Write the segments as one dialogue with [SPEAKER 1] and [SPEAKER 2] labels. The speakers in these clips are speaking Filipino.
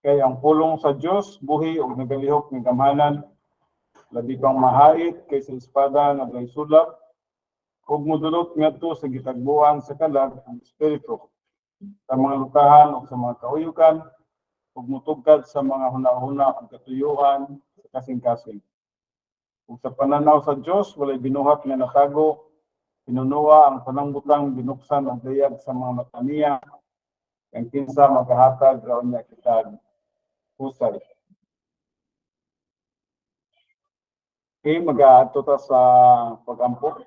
[SPEAKER 1] Kay ang pulong sa Dios buhi ug nagalihok ng gamhanan, labi pang mahait kaysa espada nga walay sulab, ug modulot ngadto sa gitagbuan sa kalag ang espiritu, sa mga lukahan ug sa mga kauyukan, ug mutugkad sa mga hunahuna ang katuyuan sa kasing-kasing. Ug sa pananaw sa Dios walay binuhat nga natago, pinunuwa ang panangbutang binuksan ang dayag sa mga mata niya, ang kinsa makahatag raon niya kitag husay. Okay, mag-aadto ta sa pag-ampo.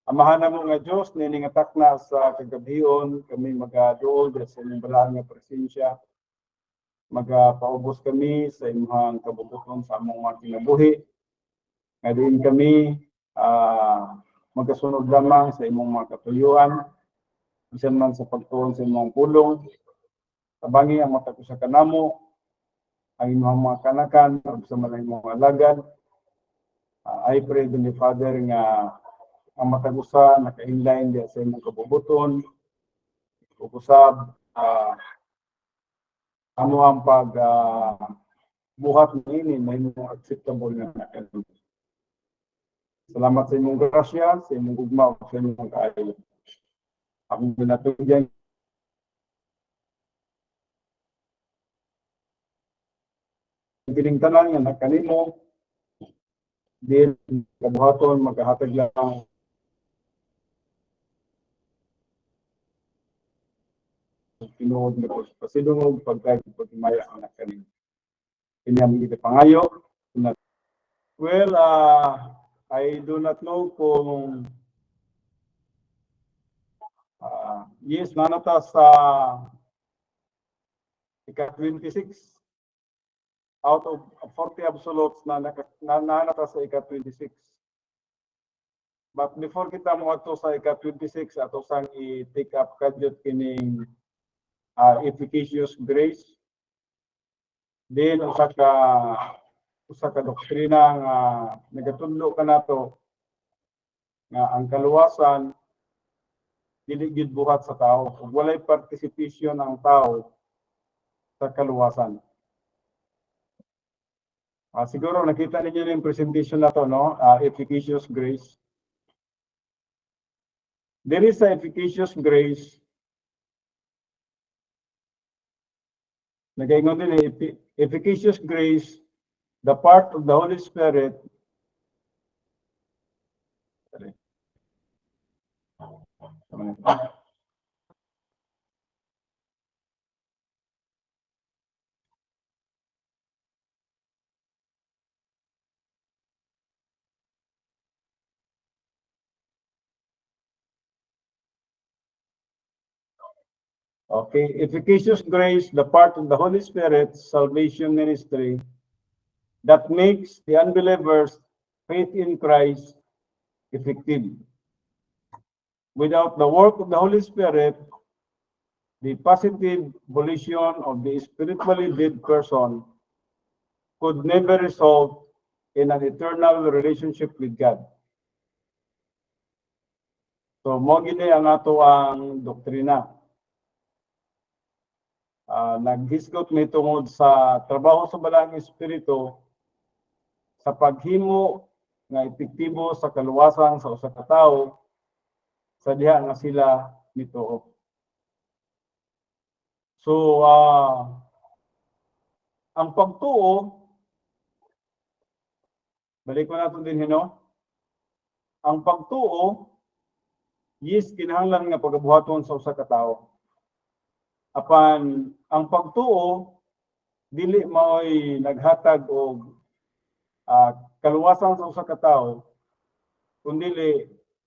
[SPEAKER 1] Amahan mo nga Diyos, niningatak na sa kagabion, kami mag-adool sa inyong balaan nga presensya. Mag-paubos kami sa imong kabubuton sa among mga kinabuhi. Nga din kami magasunod lamang sa imong mga katuyuan, bisan man sa pagtuon sa imong pulong. Tabangi ang mata ko sa kanamo, ang imong mga kanakan, sa mga imong alagad. I pray to the Father nga ang matagusa naka-inline diya sa imong kabubuton, ug usab ano ang pag buhat niini na imong acceptable nga nakan. Salamat sa imong grasya, sa imong gugma, sa imong kaayo. Akong ginatugyan kining tanan nga nakanimo, din kabuhaton magkahatag lang tinuod na pasidungog pagkaya ang nakanin. Inyam kita pangayo. Well, I do not know kung yes, nanata sa ika-26 out of 40 absolutes na nanata sa ika-26. But before kita mo ato sa ika-26 ato sang i-take up kadyot kining efficacious grace, then usa ka doktrina nga nagatudlo ka nato nga ang kaluwasan dili gid buhat sa tao, ug walay participation ang tao sa kaluwasan. Siguro nakita ninyo yung presentation na to, no? Efficacious grace. There is a efficacious grace. Nagaingon din efficacious grace, the part of the Holy Spirit. Okay, efficacious grace, the part of the Holy Spirit, salvation ministry, that makes the unbelievers' faith in Christ effective. Without the work of the Holy Spirit, the positive volition of the spiritually dead person could never result in an eternal relationship with God. So, mo gini ang ato ang doktrina. Naghisgot may tungod sa trabaho sa balang espiritu sa paghimo nga epektibo sa kaluwasan sa usa ka tawo sa diha nga sila mituo. So ang pagtuo, balik ko natin din hino. Ang pagtuo yes kinahanglan nga pagabuhaton sa usa ka tawo. Apan ang pagtuo dili mao'y naghatag og kaluwasan sa usa ka tawo, kundi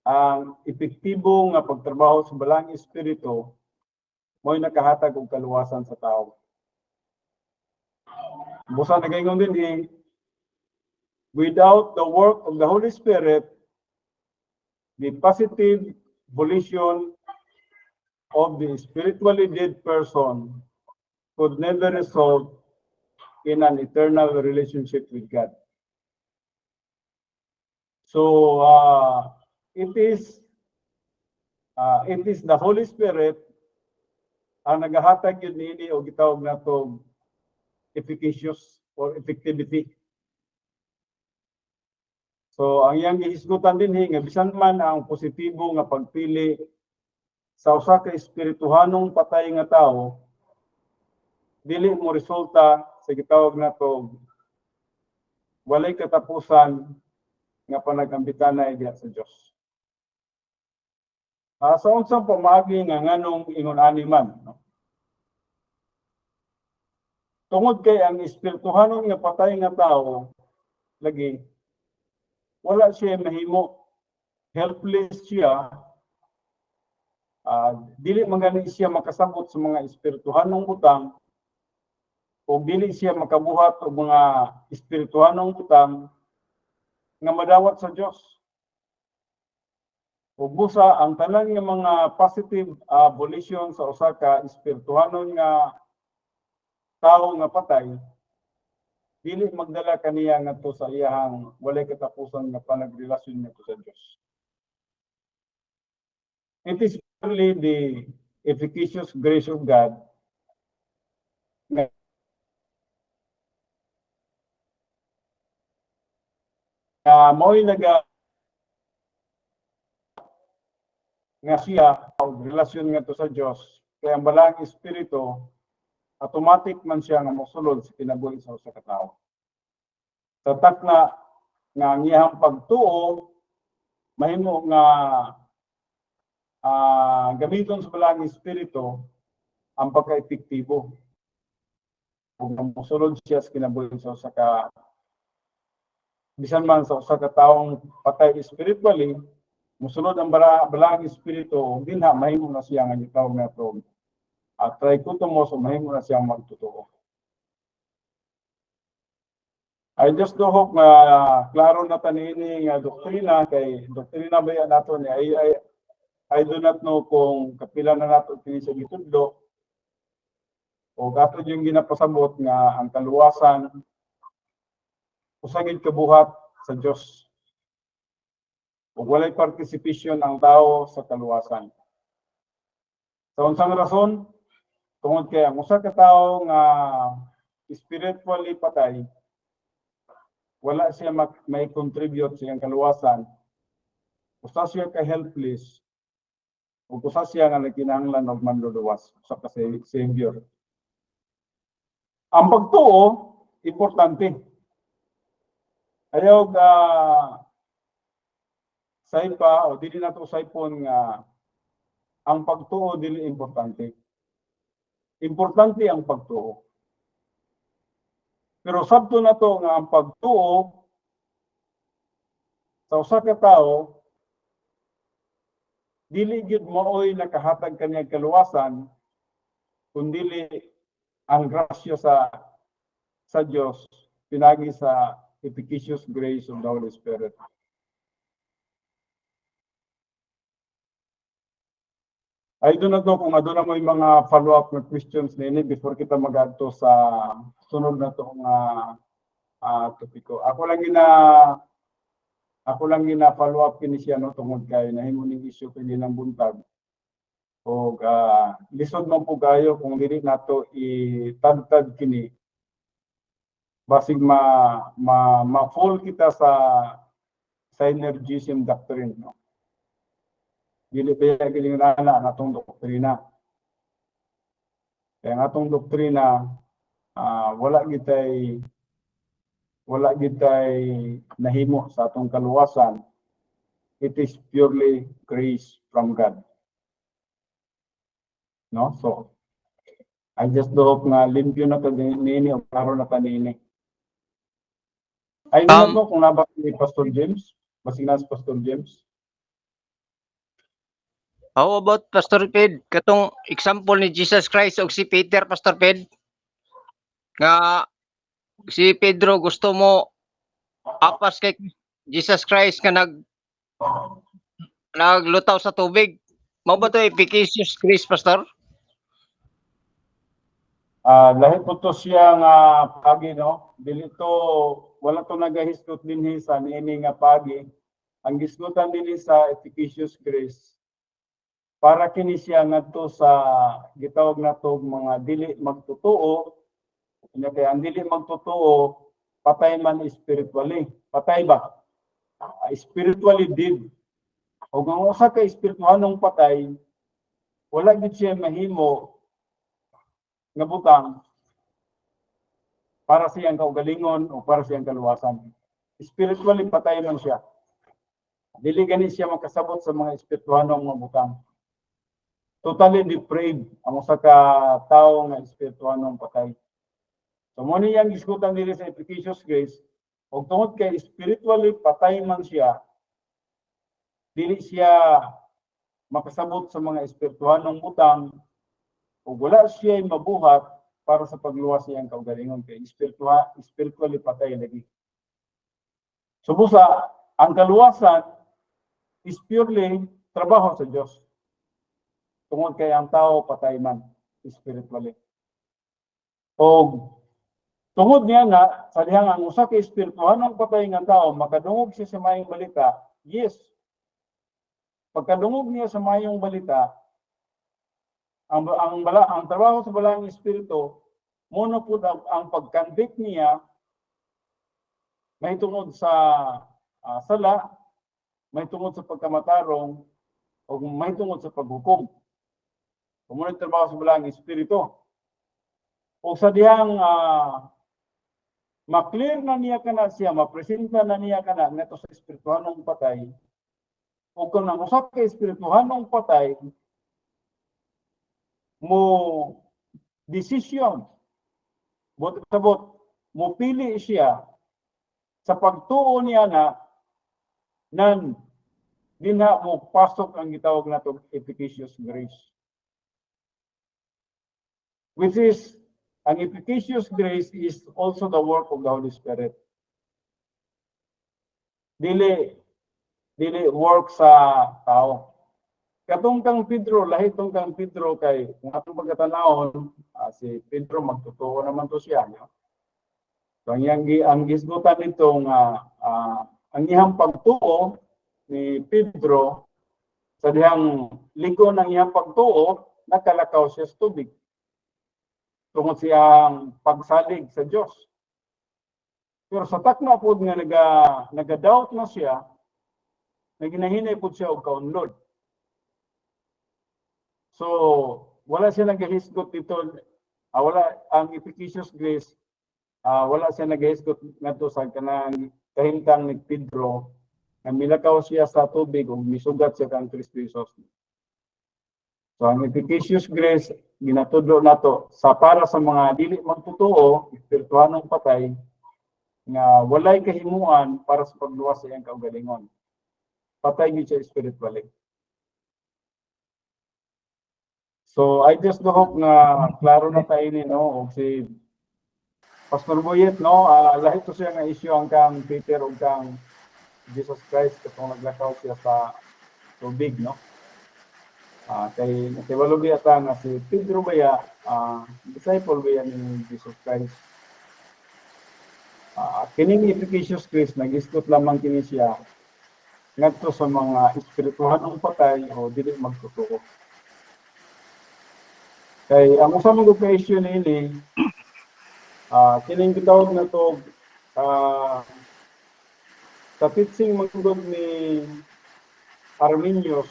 [SPEAKER 1] ang epektibo nga pagtrabaho sa balang espiritu mo'y nakahatag og kaluwasan sa tawo. Busa nagaingon din without the work of the Holy Spirit, the positive volition of the spiritually dead person could never result in an eternal relationship with God. So it is the Holy Spirit ang nagahatag yun nini o gitawag na to efficacious or effectivity. So ang iyang gihisgutan dinhi nga bisan man ang positibo nga pagpili sa usa ka espirituhanong patay nga tawo, dili mo resulta sa gitawag na to walay katapusan nga panagambitana diha sa Dios. Sa unsang pamagi nga nganong ingon ani man, no? Tungod kay ang espirituhanon nga patay nga tawo lagi wala siya mahimo, helpless siya, dili man gani siya makasabot sa mga espirituhanong butang o dili siya makabuhat og mga espirituhanong butang nga madawat sa Dios. O busa ang tanan nga mga positive volition sa usa ka espirituhanon nga tawo nga patay dili magdala kaniya ngadto sa iyang walay katapusan nga panagrelasyon ngadto sa Dios. It is purely the efficacious grace of God na mo'y nga siya ang relasyon nga to sa Dios kaya ang balang espiritu automatic man siya nga mosulod sa kinabuhi sa usa ka tawo. Sa takna nga ang iyang pagtuo mahimo nga gamiton sa balang espiritu ang pagka-epektibo ug mosulod siya sa kinabuhi sa usa ka bisan man sa usa ka tawong patay spiritually, musunod ang balang espiritu dinha mahimo na siya nga gitawag na to at try ko to mo so mahimo na siyang magtotoo. I just do hope nga klaro na tanini nga doktrina kay doktrina ba yan nato ni I do not know kung kapila na nato kini sa gitudlo o gato yung ginapasabot nga ang kaluwasan usagid kabuhat sa Dios. Ug walay participation ang tao sa kaluwasan. Sa unsang rason tungod kay ang usa ka tawo nga spiritually patay wala siya may contribute sa iyang kaluwasan. Usa siya ka helpless ug usa siya nga nagkinahanglan og manluluwas usa ka savior. Ang pagtuo importante. Ayaw saypa o dili nato saypon nga ang pagtuo dili importante. Importante ang pagtuo. Pero sabto na to nga ang pagtuo sa usa ka tawo dili gyud maoy nakahatag kaniya kaluwasan kundi ang grasya sa Dios pinagi sa efficacious grace of the Holy Spirit. I do not know kung aduna mo yung mga follow-up na questions nini before kita mag-adto sa sunod na to topiko. Ako lang gina follow up kini siya no tungod kay nahimo ning issue kini ng buntag. O lisod man po kayo kung dili nato itadtad kini basig ma-fall kita sa synergism doctrine no. Dili ba giling rana natong doktrina. Kaya nga atong doktrina wala gitay nahimo sa atong kaluwasan. It is purely grace from God. No? So I just do hope nga limpyo na to nini o klaro na tanini. Ay naman mo kung nabak ni Pastor James, basig na si Pastor James.
[SPEAKER 2] How about Pastor Ped? Katong example ni Jesus Christ o si Peter, Pastor Ped? Nga si Pedro gusto mo apas kay Jesus Christ nga naglutaw sa tubig. Mao ba to efficacious grace, Pastor?
[SPEAKER 1] Lahi po to siya nga pagi no. Dili to wala to nagahisgot dinhi sa niini nga pagi. Ang gisgutan dinhi sa efficacious grace para kini siya ngadto sa gitawag nato mga dili magtotoo. Kaya ang dili magtotoo, patay man spiritually. Patay ba? Spiritually dead. O kung usa ka espirituhanong patay, wala gid siya mahimo nga butang para siyang kaugalingon o para siyang kaluwasan. Spiritually patay man siya. Dili gani siya makasabot sa mga espirituhanong mga butang. Totally depraved ang usa ka tawo nga espirituhanong patay. So mo niyang gisgutan diri sa efficacious grace, ug tungod kay spiritually patay man siya, dili siya makasabot sa mga espirituhanong butang ug wala siya mabuhat para sa pagluwas niyang kaugalingon kay spiritually patay lagi. So busa, ang kaluwasan is purely trabaho sa Diyos. Tungod kay ang tao patay man spiritually. O tungod niya nga, sa dihang ang usa ka espirituhanong patay nga tao, makadungog siya sa mayong balita, yes. Pagkadungog niya sa mayong balita, ang trabaho sa balaang espiritu, muna po ang pagkandik niya, may tungod sa sala, may tungod sa pagkamatarong, o may tungod sa paghukom. Muna trabaho sa balaang espiritu. O sa dihang ma-clear na niya kana siya, mapresenta na niya kana neto sa espirituhanong patay, o kung ang usa ka espirituhanong patay, mo desisyon, mo pili siya sa pagtuo niya na nan dinha mo pasok ang gitawag nato efficacious grace. Which is, ang efficacious grace is also the work of the Holy Spirit. Dili work sa tao. Katong kang Pedro, lahi tong kang Pedro kay kung atong pagkatanawon, si Pedro magtotoo naman to siya, no? So ang gisgutan nito nga ang iyang pagtuo ni Pedro sa dihang ligo ng iyang pagtuo, nakalakaw siya sa tubig. Tungod siyang pagsalig sa Diyos. Pero sa takna po nga naga-doubt na siya, naginahinay po siya og kaunlod. So, wala siya nagahisgot dito, wala ang efficacious grace, wala siya nagahisgot ngadto sa kanang kahimtang ni Pedro, na milakaw siya sa tubig ug misugat siya kang Kristo Jesus. So, ang efficacious grace, ginatudlo nato sa para sa mga dili magtotoo, espirituhanong patay, nga walay kahimuan para sa pagluwas sa iyang kaugalingon. Patay gyud siya spiritually. So I just hope nga klaro na tayo ni no og si Pastor Boyet no, lahi to siya nga issue ang kang Peter ug kang Jesus Christ katong naglakaw siya sa tubig no. Kay natibalo biya ta nga si Pedro baya disciple baya ni Jesus Christ. Kining efficacious grace nagisgot lamang kini siya ngadto sa mga espirituhanong patay o dili magtotoo. Kay ang usa man ka issue niini kining gitawag na to sa teaching magtugod ni Arminius,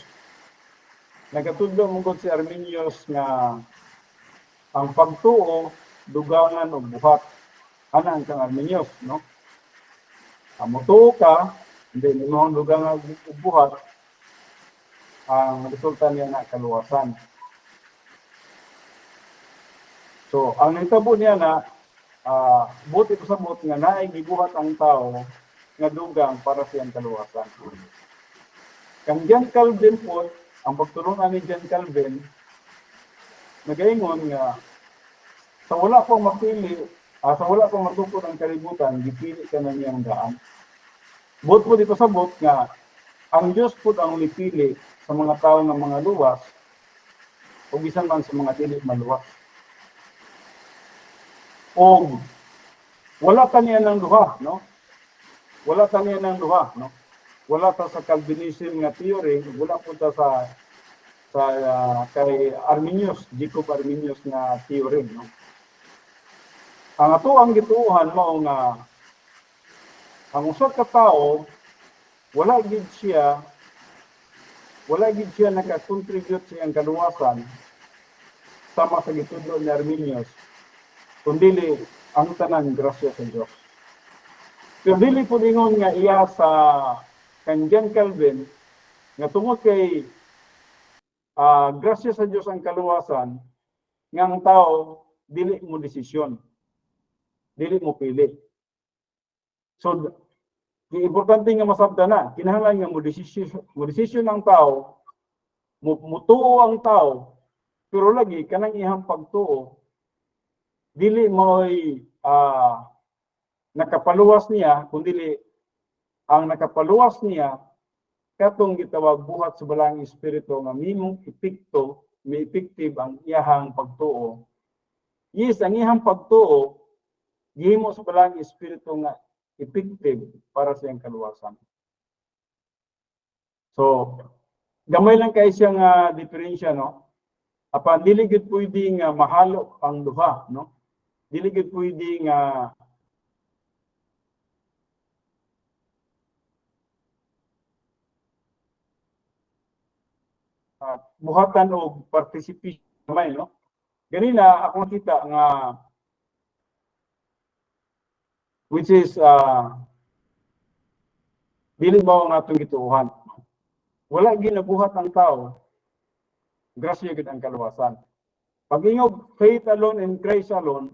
[SPEAKER 1] nagatudlo mong si Arminius nga ang pagtuo dugangan og buhat. Anang kang Arminius, no? Mutuo ka, hindi mo ang dugangan og buhat, ang resulta niya na kaluwasan. So, ang nitabo niya na, buti ko sa buot nga naay gibuhat ang tao nga dugang para siyang kaluwasan. Kang John Calvin po, ang pagtulungan ni John Calvin, nagaingon nga, sa wala pong mapili, sa wala pong matupod ang kalibutan, gipili ka na niyang daan. Buot po dito sa buot nga, ang Diyos po ang nipili sa mga tao ng mga luwas, o bisan man sa mga dili maluwas. O wala ta niya ng duha, no? Wala ta niya ng duha, no? Wala ta sa Calvinism nga theory, wala po ta sa sa kay Arminius, Jacob Arminius na theory, no? Ang ato ang gituuhan mao nga ang usa ka tawo wala gid siya naka-contribute sa iyang kaluwasan sama sa gitudlo ni Arminius kundi ang tanan grasya sa Dios. Pero dili po ingon nga iya sa kan John Calvin nga tungod kay grasya sa Dios ang kaluwasan nga ang tao dili mo desisyon, dili mo pili. So importante nga masabtan na kinahanglan nga mo desisyon ang tao, mutuo ang tao, pero lagi kanang ihang pagtuo dili mo'y nakapaluwas niya kundi ang nakapaluwas niya katong gitawag buhat sa balang espiritu nga mimong epekto, may effective ang iyahang pagtuo. Yes, ang iyahang pagtuo gihimo sa balang espiritu nga effective para sa iyang kaluwasan. So, gamay lang kay siyang diferensya, no? Apan dili gid pwede nga mahalo ang duha, no? Dili gid pwede nga buhatan o participation gamay, no? Ganina ako nakita nga which is dili mao nga atong gituuhan. Wala ginabuhat ang tao, grasya gid ang kaluwasan. Pag ingog faith alone in Christ alone,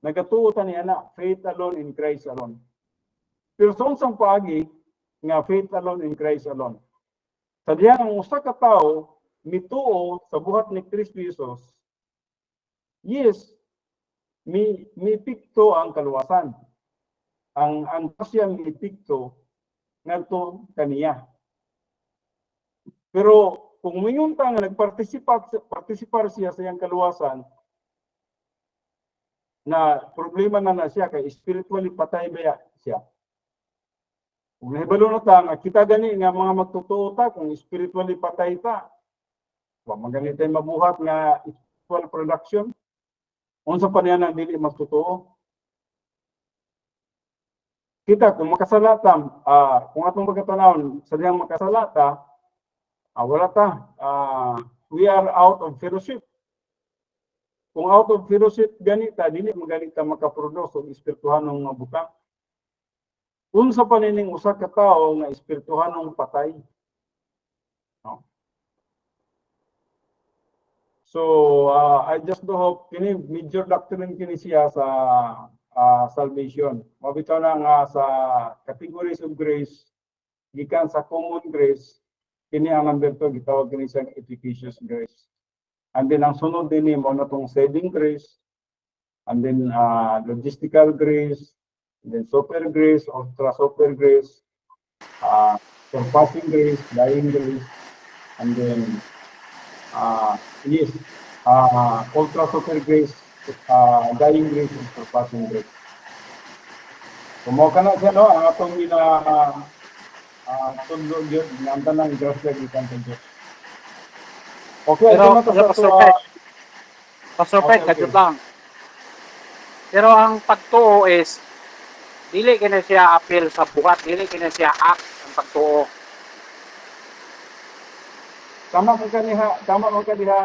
[SPEAKER 1] nagatuo ta niya na faith alone in Christ alone. Pero sa unsang paagi nga faith alone in Christ alone. Sa diyan ang usa ka tawo mituo sa buhat ni Kristo Jesus. Yes, mi pikto ang kaluwasan. Ang grasya mi pikto ngadto kaniya. Pero kung mingon ta nga partisipar siya sa iyang kaluwasan, na problema na siya kay spiritually patay ba siya. Kung nahibalo na ta nga kita gani nga mga magtotoo ta kung spiritually patay ta, wa magani tay mabuhat nga spiritual production. Unsa pa niya nang dili magtotoo? Kita kung makasalata, kung atong pagkatanawon sa diyang makasalata, wala ta. We are out of fellowship. Kung out of fellowship ganita, dili maganita makaproduce og espirituhanong nga butang. Unsa pa nining usa ka tawo nga espirituhanong patay. No? So I just do hope kini major doctrine kini siya sa salvation. Mabitaw na nga sa categories of grace gikan sa common grace kini ang number 2 gitawag kini siyang efficacious grace. And then ang sunod din mo na tong saving grace, and then logistical grace, and then super grace, ultra super grace, surpassing grace, dying grace, and then ultra super grace, dying grace, and surpassing grace. Kumaw ka na siya, no? Ang atong tundog yun, ang tanang grasya gikan sa Diyos. Okay,
[SPEAKER 3] Pero
[SPEAKER 1] Okay,
[SPEAKER 3] Pastor Pet, kadyo lang. Pero ang pagtuo is dili kina siya appeal sa buhat, dili kina siya act ang pagtuo.
[SPEAKER 1] Tama mo ka diha,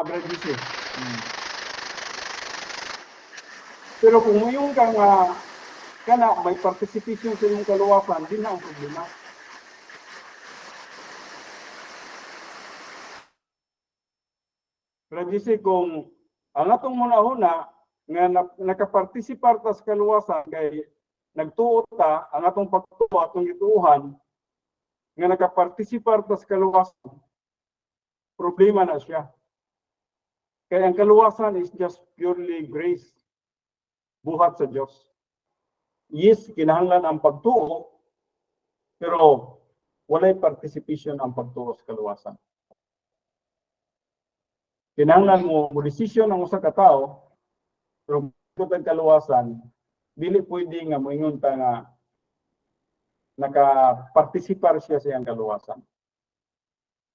[SPEAKER 1] Brad Jesse. Pero kung mayroon kang may participation sa iyong kaluwasan, din na ang problema. Brad Jesse, kung ang atong muna-una nga nakapartisipar ta sa kaluwasan kay nagtuo ta ang atong pagtuo atong gituuhan nga nakapartisipar ta sa kaluwasan, problema na siya. Kaya ang kaluwasan is just purely grace, buhat sa Diyos. Yes, kinahanglan ang pagtuo, pero walay participation ang pagtuo sa kaluwasan. Kinahanglan mo desisyon ang usa ka tawo, pero ang kaluwasan, dili pwede nga moingon ta nga nakapartisipar siya sa iyang kaluwasan.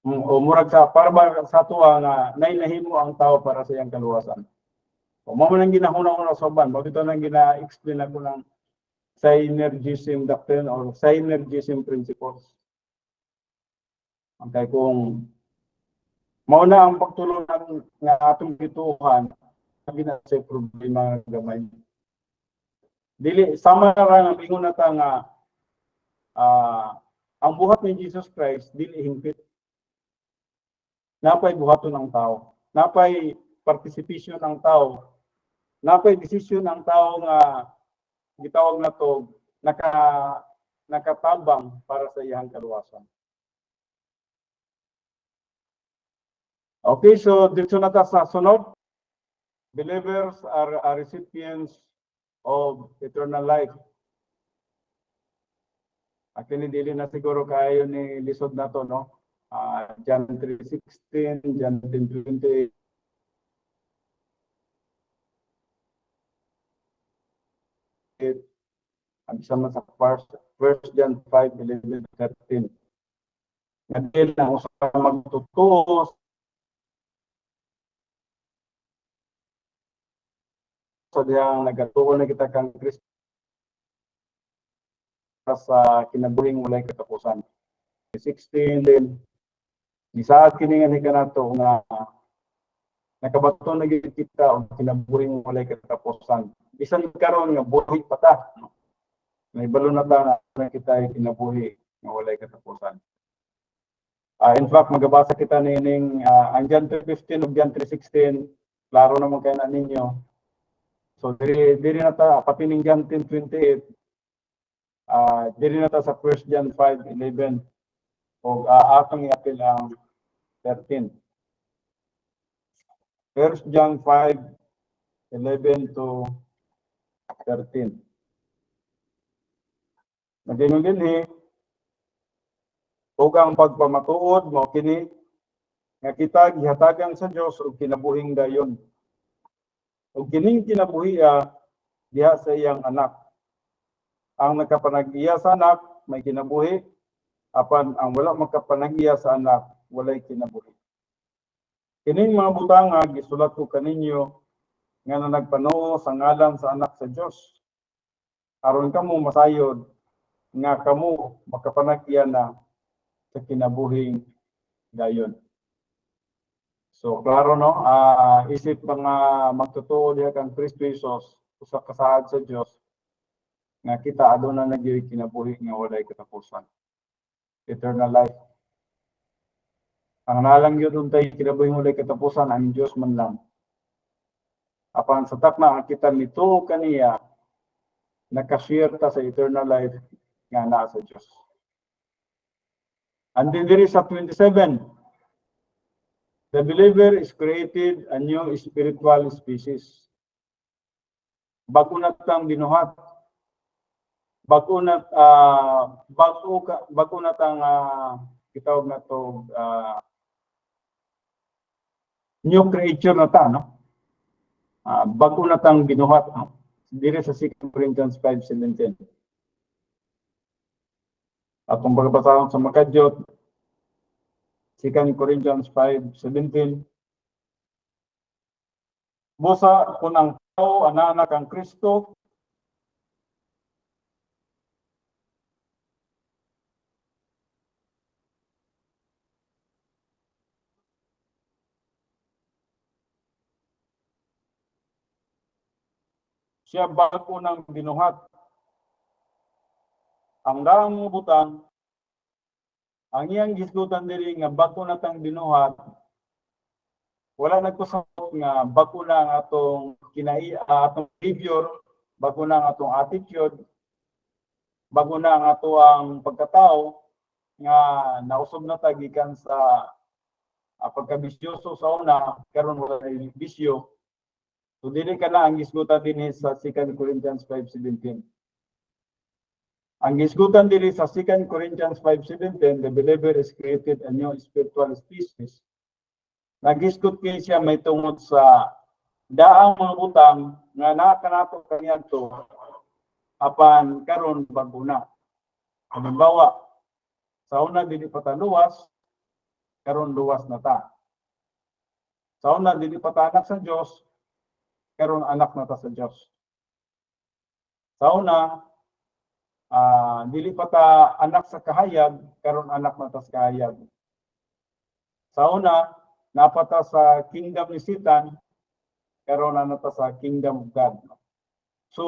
[SPEAKER 1] O murag sa para ba sa tuwa nga nainahimo ang tao para sa iyang kaluwasan. O mao man ang ginahuna-una sa uban, bakit nang gina-explain ako ng synergism doctrine or synergism principles. Ang kay kung mao na ang pagtulungan nga atong gituhan, gina sa problema nga gamay. Dili sama ra nga ingon nata nga ang buhat ni Jesus Christ dili hingpit. Napay buhaton ng tao, napay participation ng tao, napay desisyon ng tao nga gitawag na to nakatabang para sa iyang kaluwasan. Okay, so dito na ta sa sunod. Believers are recipients of eternal life. Actually, dili na siguro kayo ni lisod na to, no? John 3:16, John 10:20. Ang sama sa First John 5:11-13. Nga na usa magtutuos sa diyang nagatuon na kita kang Kristo sa kinabuhing walay katapusan. 16 din gisaad kini nga kanato nga nakabaton na gid kita og kinabuhing walay katapusan. Bisan karon nga buhi pa ta. May balo na ta na kita kinabuhi nga walay katapusan. In fact, magabasa kita nining ang John 3:15 ug John 3:16, klaro naman kay na ninyo. So diri na ta pati ning John 10:28. Diri na ta sa 1 John 5:11 o atong i-apil ang 13. 1 John 5:11-13. Naging dinhi ug ang pagpamatuod mao kini nga kita gihatagan sa Dios og kinabuhing dayon. Ug kining kinabuhiya diha sa iyang anak. Ang nakapanag-iya sa anak may kinabuhi, apan ang wala makapanag-iya sa anak walay kinabuhi. Kining mga butanga gisulat ko kaninyo nga nagpanuo sa ngalan sa anak sa Dios. Aron kamo masayod nga kamo makapanag-iya na sa kinabuhing dayon. So klaro no, isip mga magtutuo diha kang Kristo Jesus usa ka saad sa Dios nga kita aduna na gyud kinabuhi nga walay katapusan. Eternal life. Ang nalang yun untay kinabuhi walay katapusan ang Dios man lang. Apan sa takna kita nito kaniya nakashare ta sa eternal life nga naa sa Dios. And then there is a 27. The believer is created a new spiritual species. Bago na tang binuhat. Bago na tang gitawag na to new creature na ta, no? Bago na tang binuhat, no? Dire sa 2 Corinthians 5:17. Atong pagbasahon sa makadyot 2 Corinthians 5:17. Busa kung ang tao anak ang Kristo, siya bago nang binuhat. Ang daang butang, ang iyang gisgutan diri nga bago na tang binuhat, wala nagkusabot nga bago na ang atong atong behavior, bago na ang atong attitude, bago na ang ato ang pagkatao nga nausob na tagikan sa pagkabisyoso sa una, karon wala na bisyo. So dili ka na ang gisgutan din sa 2 Corinthians 5:17. Ang gisgutan diri sa 2 Corinthians 5:17, the believer is created a new spiritual species. Nagisgot kay siya may tungod sa daang mga butang nga naa kanato kaniadto apan karon bago na. Halimbawa, sa una dili pataluwas, karon luwas na ta. Sa una, dili pa ta anak sa Dios, karon anak na ta sa Dios. Sa una, dili pa ta anak sa kahayag, karon anak na ta sa kahayag. Sa una, napata sa kingdom ni Satan, karon na ta sa kingdom of God. So,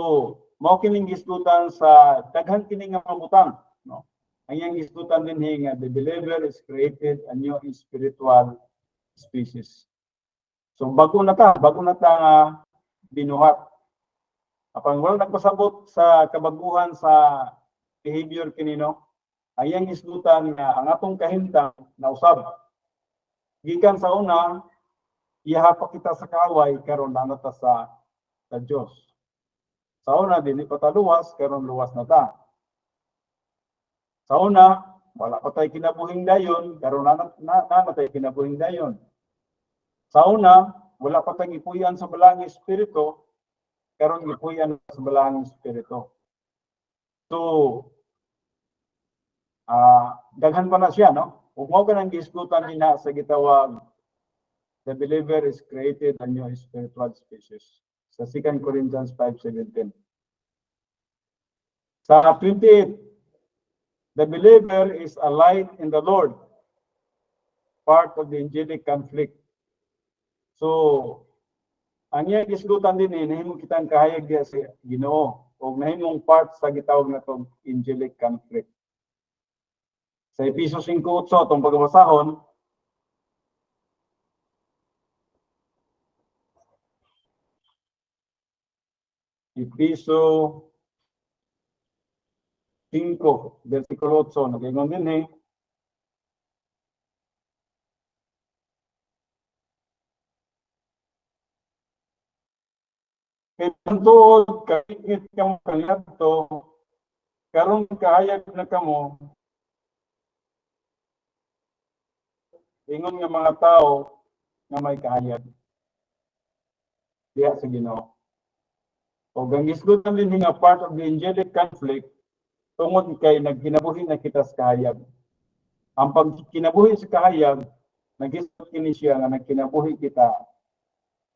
[SPEAKER 1] mao kining gisgutan sa daghan kini nga mabutang, no? Ang iyang gisgutan din nga the believer is created a new spiritual species. So bago na ta nga binuhat. Apang wala nagpasabot sa kabaguhan sa behavior kinino, ang iyang gisgutan nga ang atong kahimtang na usab. Gikan sa una, ihapa kita sa kaaway karon na ta sa Dios. Sa una, dili pa ta luwas, karon luwas na ta. Sa una, wala pa tayo kinabuhing dayon, karon na tayo kinabuhing dayon. Sa una, wala pa tayong ipuyan sa balang espiritu, karon ipuyan sa balang espiritu. So, daghan pa na siya, no? Ug mao kanang gisgutan nina sa gitawag the believer is created a new spiritual species. Sa 2 Corinthians 5:17. Sa 28, the believer is a light in the Lord, part of the angelic conflict. So, ang iya gisgutan din nahimong kitang kahayag diya sa Ginoo o nahimong part sa gitawag na itong angelic conflict. Sa Efesos 5:8 itong pagbasahon, Efeso 5, versikulo 8, nag-ingon din Tuod kahit kamo kaniadto karon kahayag na kamo ingon nga mga tao nga may kahayag diha sa Ginoo. O gangisgutan din nga part of the angelic conflict tungod kay nagkinabuhi na kita sa kahayag. Ang pagkinabuhi sa kahayag nagisgot kini siya nga nagkinabuhi kita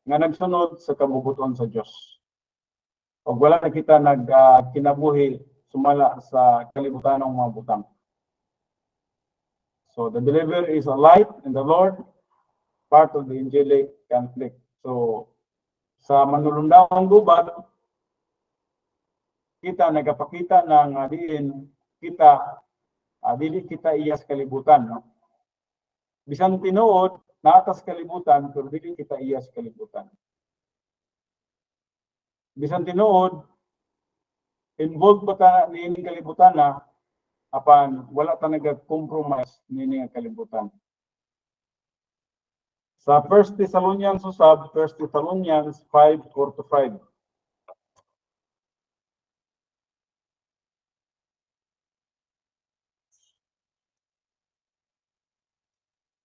[SPEAKER 1] nga nagsunod sa kabubuton sa Dios. O wala na kita nagkinabuhi sumala sa kalibutan ng mga butang. So the believer is a light in the Lord, part of the angelic conflict. So sa manulundawang gubat, kita nagapakita ng diin kita dili kita iyas kalibutan, no? Bisan tinuod naatas kalibutan pero dili kita iyas kalibutan. Bisan tinuod involved pa ta niining kalibutan na apan wala ta nag-compromise niining kalibutan. Sa 1 Thessalonians usab, 1 Thessalonians 5:4-5.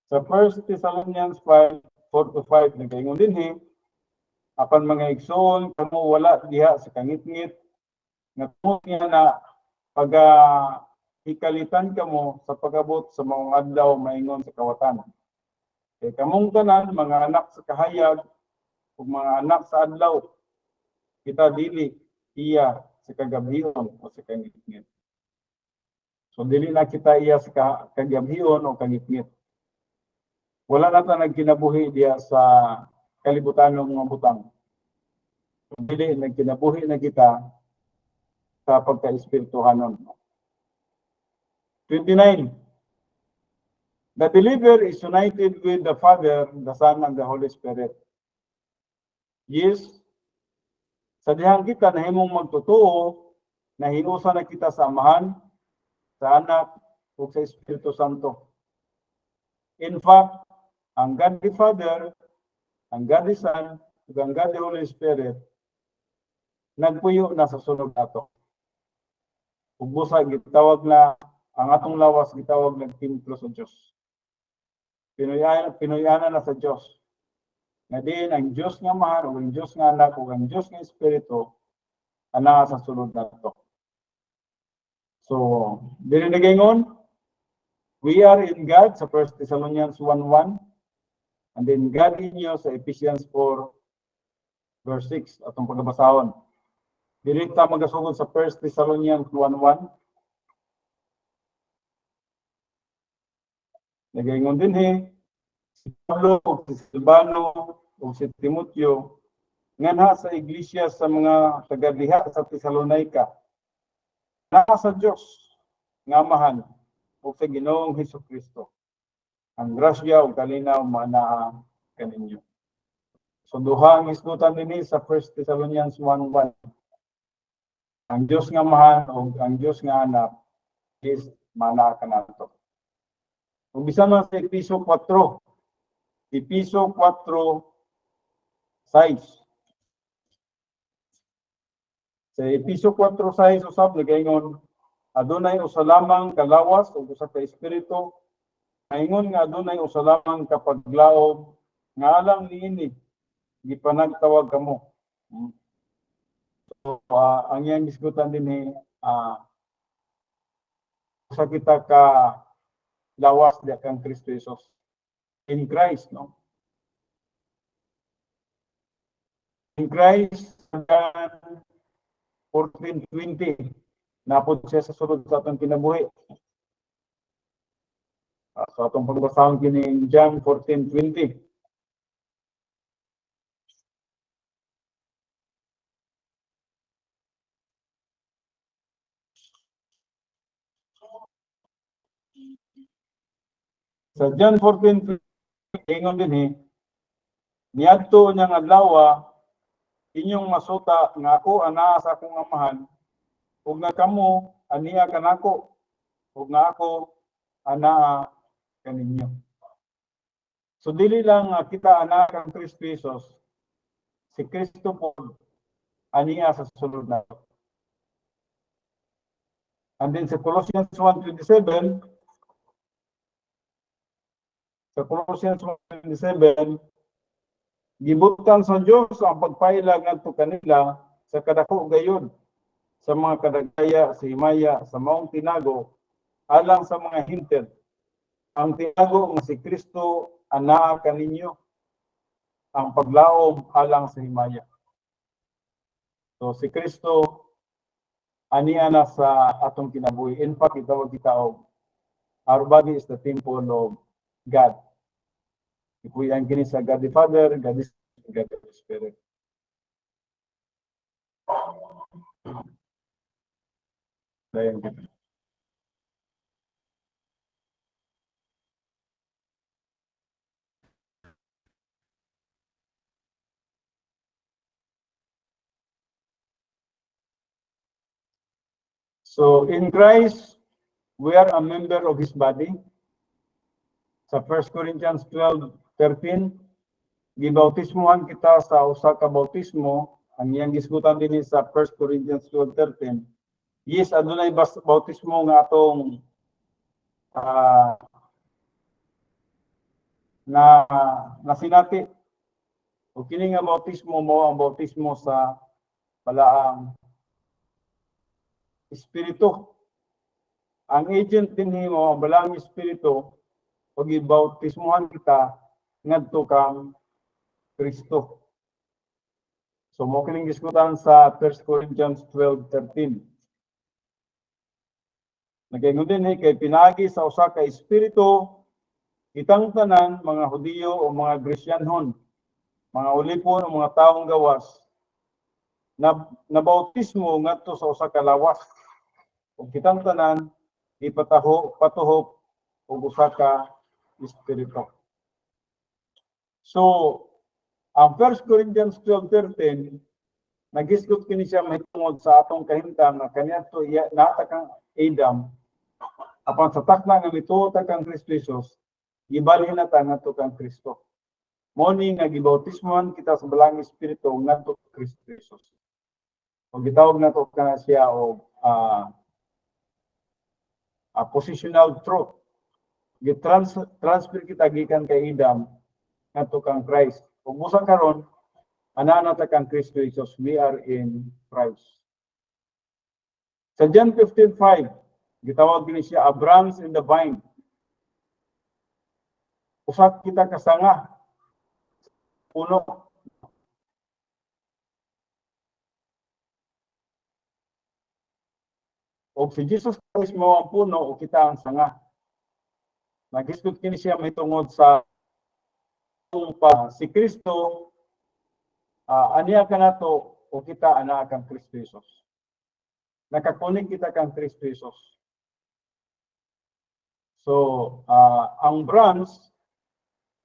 [SPEAKER 1] Sa 1 Thessalonians 5:4-5 nagaingon dinhi apan mga igsoon kamo wala diha sa kangitngit nga tungod niya na hikalitan kamo sa pagabot sa mga adlaw maingon sa kawatan. Kay kamong tanan mga anak sa kahayag ug mga anak sa adlaw kita dili iya sa kagabhion o sa kangitngit. So dili na kita iya sa kagabhion o kangitngit. Wala na ta nagkinabuhi diya sa kalibutan ng mga butang. Dili nagkinabuhi na kita sa pagka-espirituhanon. 29. The believer is united with the Father, the Son, and the Holy Spirit. Yes, sa dihang kita nahimong magtotoo, nahiusa na kita sa Amahan, sa Anak, ug sa Espiritu Santo. In fact, ang God the Father, ang God the Son, ug ang God the Holy Spirit nagpuyo na sa sunod nato. Ug busa gitawag na ang atong lawas gitawag ng templo sa Dios. Pinuyanan na sa Dios. Nga din ang Dios nga Ama ug ang Dios nga Anak ug ang Dios nga Espiritu ana sa sunod nato. So, dili nagaingon We are in God sa 1 Thessalonians 1:1. And then God in you sa Ephesians 4 verse 6 atong pagbasahon. Dili ta magasugod sa 1 Thessalonians 1:1. Nagaingon din si Pablo, si Silvano, o si Timoteo, nga sa iglesia sa mga taga-diha sa Thessalonica, sa Diyos, nga mahal, o sa Ginoong Hesukristo. Ang grasya o kalinaw manaa kaninyo. So duha ang isgutan dinhi sa 1 Thessalonians 1:1. Ang Diyos nga mahal o ang Diyos nga anak is manaa kanato. Kung bisan man sa Episo 4, Episo 4:6. Sa Episo 4:6 usab nagaingon, adunay usa lamang kalawas ug usa ka espiritu. Maingon nga adunay usa lamang kapaglaom nga alang niini gipanagtawag kamo. So, ang iyang diskutan din sa kita ka lawas di kang Kristo Jesus in Christ, no? In Christ 14:20 napod siya sa sulod sa atong kinabuhi. So atong pagbasahon kini John 14:20. Sa John 14:20 ingon din niadto niyang adlaw inyong masuta nga ako anaa sa akong amahan ug nga kamo aniya kanako ug nga ako anaa kaninyo. So dili lang kita anak kang Kristo Jesus, si Kristo po aniya sa sulod nato. And then sa Colossians 1:27, gibutan sa Dios ang pagpailag ngadto kanila sa kadako gayon sa mga kadagaya sa himaya sa maong tinago alang sa mga hinted. Ang tinago nga si Kristo anaa kaninyo, ang paglaom alang sa himaya. So si Kristo aniya na sa atong kinabuhi. In fact, itawag kita og our body is the temple of God. Ikuyan kini sa God the Father, God the Son, God the Spirit. Dayon kita. So in Christ, we are a member of His body. Sa 1 Corinthians 12:13, gibautismohan kita sa usa ka bautismo. Ang iyang gisgutan din sa 1 Corinthians 12:13. Yes, adunay bautismo nga atong nasinati. O kini nga bautismo mo ang bautismo sa balaang espiritu. Ang agent dinhi mo ang balaang espiritu pag ibautismohan kita ngadto kang Kristo. So mo kining gisgutan sa 1 Corinthians 12:13. Nagaingon din kay pinagi sa usa ka espiritu itang tanan mga Hudiyo o mga Grisyanhon, mga ulipon o mga taong gawas na bautismo ngadto sa usa ka lawas. Ug kitang tanan patuhop og usa ka espiritu. So ang 1 Corinthians 12:13 nagisgot kini siya mahitungod sa atong kahimtang nga kaniadto nata kang Adam apan sa takna nga mituo ta kang Kristo Jesus gibalhin na ta ngadto kang Kristo. Mao ni nga gibautismohan kita sa balang espiritu ngadto kang Kristo Jesus. O gitawag nato kana siya og a positional truth. Transfer kita gikan kay Adam ngadto kang Christ. Ug busa karon ana na ta kang Kristo Jesus, we are in Christ. Sa John 15:5, gitawag din siya a branch in the vine. Usa kita kasanga puno. O si Jesus Christ mo ang puno o kita ang sanga. Nagisgot kini siya may tungod sa pa si Kristo aniya ka nato o kita ana kang Kristo Jesus. Nakakunig kita kang Kristo Jesus. So, ang branch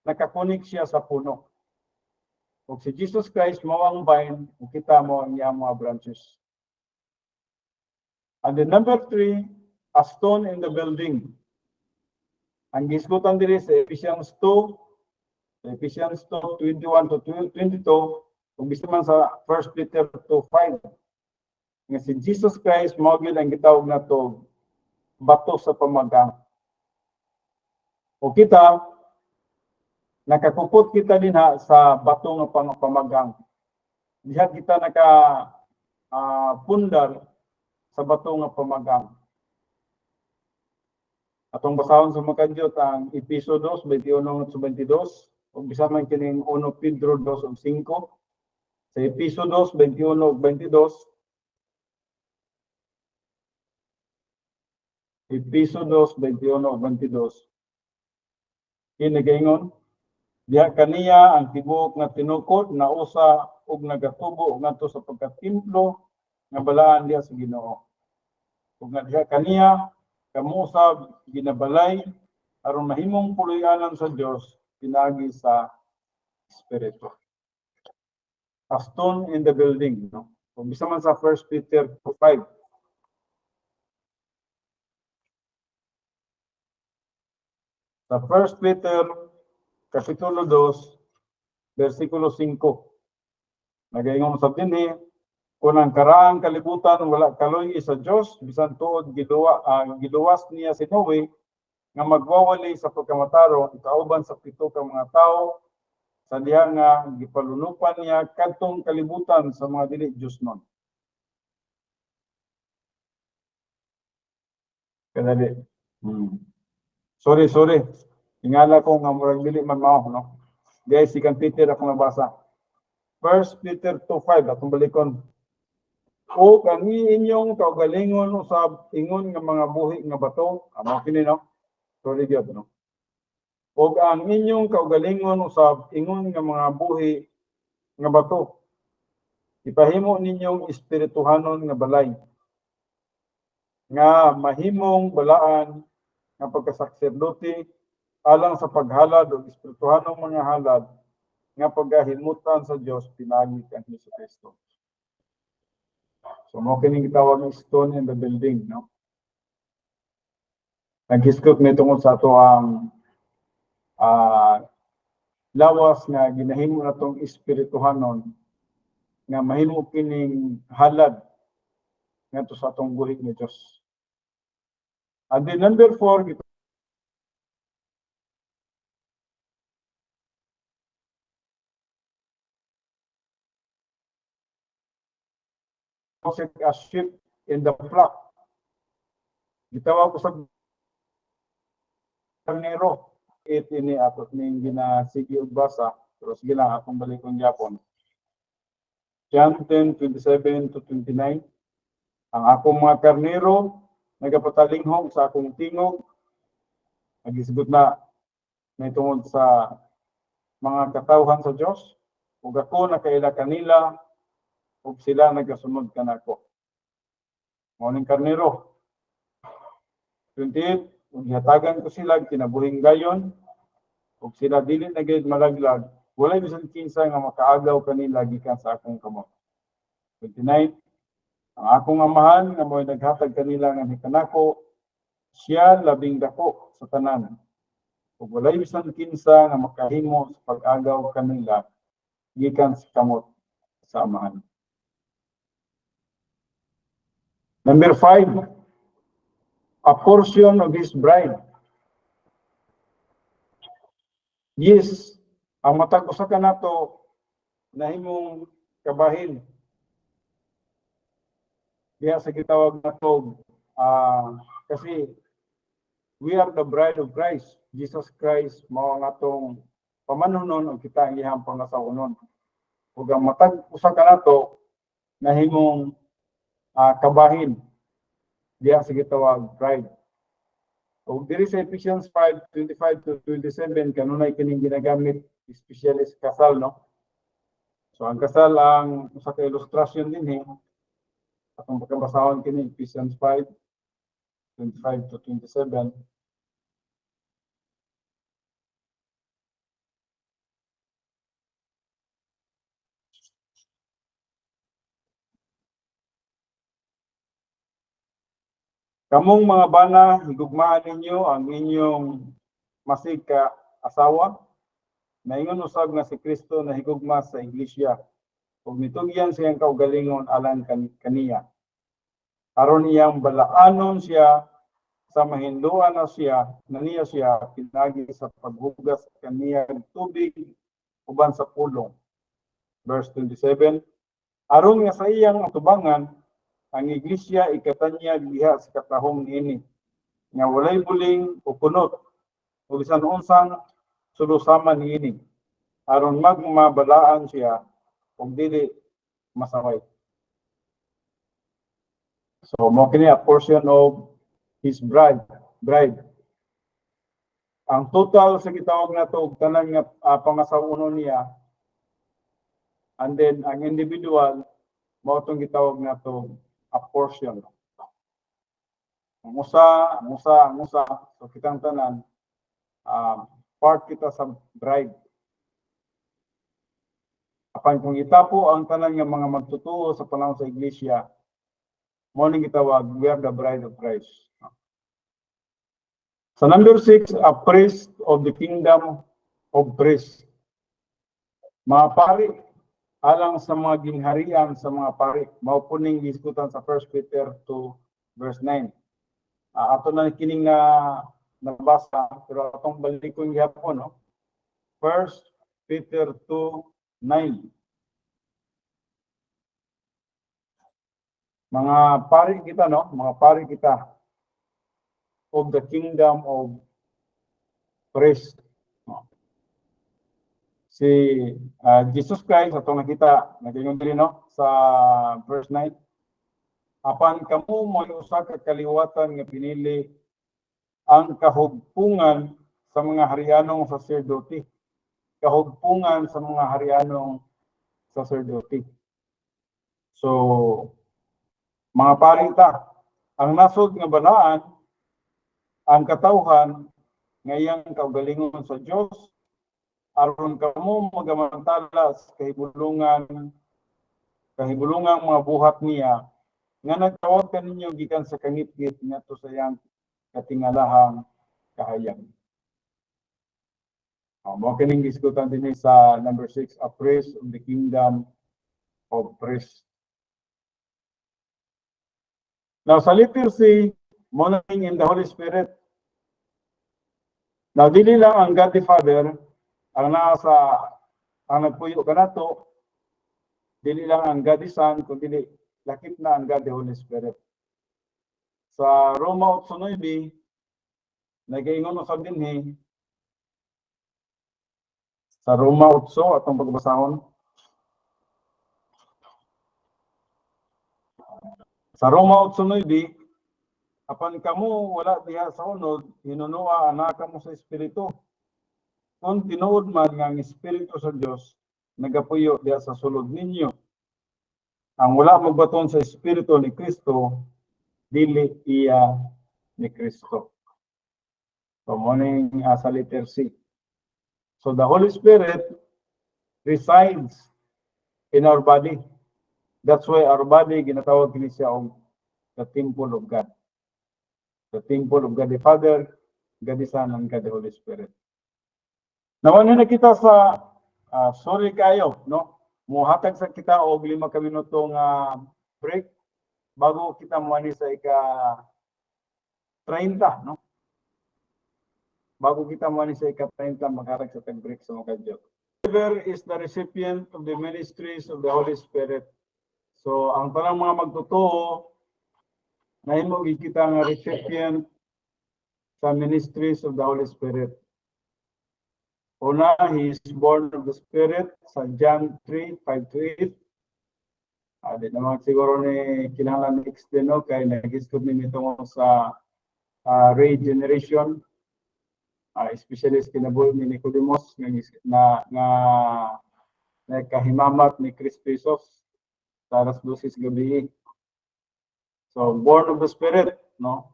[SPEAKER 1] nakakunig siya sa puno. O si Jesus Christ mo ang vine, o kita mo ang iyang mga branches. And then number 3, a stone in the building. Ang gisgutan diri sa Ephesians 2, Ephesians 2, 21 to 22, kung gusto man sa 1 Peter 2:5. Nga si Jesus Christ, mo gyud ang gitawag na to bato sa pamagang. O kita, nakakupot kita din sa bato ng pamagang. Diha kita pundar sa bato ng pamagang. Atong basahon sa mga kadyot ang Episo 2, 21-22, o bisa man kining 1 Pedro 2:5. Sa Episo 2, 21-22, Episo 2, 21-22, kinagaingon, diha kaniya ang tibuok nga tinukod na usa ug nagatubo ngadto sa pagkatimplo nga balaan diha sa Ginoo. Ug nga diha kaniya kamusab ginabalay aron mahimong puloy-anan sa Dios pinagi sa Espiritu. A stone in the building, no? Kung bisa man sa 1 Peter 2:5. Sa 1 Peter Kapitulo 2, versikulo 5. Nagaingon sa dinhi, kung ang karaang kalibutan wala kaloy sa Dios, bisan tuod giluwas niya si Noe nga magwawali sa pagkamataro kauban sa 7 ka mga tawo sa diha nga gipalunupan niya kadtong kalibutan sa mga dili Dios nun. Kadali. Sorry. Ingala ko nga murag dili man mao, no? Guys, si Peter ako nabasa. 1 Peter 2:5 atong balikon. O kani inyong kaugalingon usab ingon nga mga buhi nga bato, amo kini, no? Sorry gyud, no? O ang inyong kaugalingon usab ingon nga mga buhi nga bato. Ipahimo ninyong espirituhanon nga balay nga mahimong balaan nga pagkasakserdote alang sa paghalad o espirituhanong mga halad nga pagahimutan sa Dios pinagi kang Jesucristo. So mo kining gitawag ng stone in the building, no? Naghiskot ni tungod sa ato ang lawas nga ginahimo natong espirituhanon nga mahimo kining halad ngadto sa atong buhi ni Dios. And then number 4, a ship in the flock. Gitawag ko sa karnero. Ini ato ning ginasigi og basa, pero sige lang akong balikon gyapon. John 10:27-29. Ang akong mga karnero nagapatalinghong sa akong tingog. Nagisgot na may tungod sa mga katawhan sa Dios. Ug ako nakaila kanila ug sila nagasunod kanako. Mao ning karnero. 28, ug hatagan ko sila kinabuhing gayon ug sila dili na gayud malaglag, walay bisan kinsa nga makaagaw kanila gikan sa akong kamot. 29, ang akong amahan nga mo'y naghatag kanila nga kanako, siya labing dako sa tanan. Ug walay bisan kinsa nga makahimo sa pag-agaw kanila gikan sa kamot sa amahan. Number 5, a portion of his bride. Yes, ang matag usa ka nato nahimong kabahin. Diya sa gitawag nato kasi we are the bride of Christ. Jesus Christ mao ang atong pamanunon o kita ang iyang pangasaunon. Ug ang matag usa ka nato nahimong kabahin diya sa gitawag bride. O diri sa Ephesians 5:25 to 27 kanunay kining ginagamit especially sa kasal, no? So ang kasal ang usa ka ilustrasyon dinhi atong pagkabasahon kini Ephesians 5:25 to 27. Kamong mga bana, higugmaan ninyo ang inyong masig ka asawa. Naingon usab nga si Kristo na higugma sa iglesia. Ug mitugyan siyang kaugalingon alang kaniya. Aron iyang balaanon siya sa mahinduan na siya pinagi sa paghugas kaniya ng tubig uban sa pulong. Verse 27. Aron nga sa iyang atubangan ang iglesia ikatanyag diha sa katahom niini nga walay buling o kunot o bisan unsang sulusaman niini aron magmabalaan siya ug dili masaway. So mo kini a portion of his bride. Ang total sa gitawag nato og tanan nga pangasawunon niya, and then ang individual mao tong gitawag nato a portion. Ang usa. So kitang tanan, part kita sa bride. Apan kung itapo ang tanan nga mga magtutuo sa panahon sa iglesia, mo ning gitawag, we are the bride of Christ. Sa number 6, a priest of the kingdom of priests. Mga pari, alang sa mga gingharian sa mga pari, mao po ning diskutan sa 1 Peter 2 verse 9. Ato na kining nabasa pero atong balikon gyapon, no? 1 Peter 2:9. Mga pari kita, no? Mga pari kita of the kingdom of priests. Si Jesus Christ atong nakita nagingon diri, no, sa verse 9. Apan kamo mo'y usa ka kaliwatan nga pinili ang kahugpungan sa mga harianong saserdote. Kahugpungan sa mga harianong saserdote. So mga parita, ang nasod nga balaan ang katawhan ngayang kaugalingon sa Dios aron kamo magamantala sa kahibulungang mga buhat niya nga nagtawag kaninyo gikan sa kangit-ngit ngadto sa iyang katingalahang kahayag. Mo kining diskutan dinhi sa number 6, a priest of the kingdom of priests. Now sa letter C, mourning in the Holy Spirit. Now dili lang ang God the Father ang nagpuyo kanato, dili lang ang God the Son, kundi lakip na ang God the Holy Spirit. Sa Roma 8:9, nagaingon usab dinhi sa Roma 8 atong pagbasahon. Sa Roma 8:9, apan kamo wala diha sa unod, hinunoa ana kamo sa espiritu. Kung tinuod man nga ang espiritu sa Dios nagapuyo diha sa sulod ninyo. Ang wala magbaton sa espiritu ni Kristo, dili iya ni Kristo. So morning sa letter C. So the Holy Spirit resides in our body. That's why our body ginatawag kini siya og the temple of God. The temple of God the Father, God the Son, and God the Holy Spirit. Naman na kita sa sorry kayo, no? Muhatag sa kita og 5 ka minutong break bago kita muani sa ika-30, no? Bago kita muani sa ika-30, magharag sa tag-break sa mga kadyo. Whoever is the recipient of the ministries of the Holy Spirit. So, ang tanang mga magtutuo, nahimo kita nga recipient sa ministries of the Holy Spirit. Una, he is born of the Spirit sa John 3:5-8. Di naman siguro ni kinahanglan explain no kay nag-istud ni nito sa regeneration, especially sa kinabuhi ni Nicodemus na kahimamat ni Cristo Jesus sa alas 12 gabi. So born of the Spirit, no?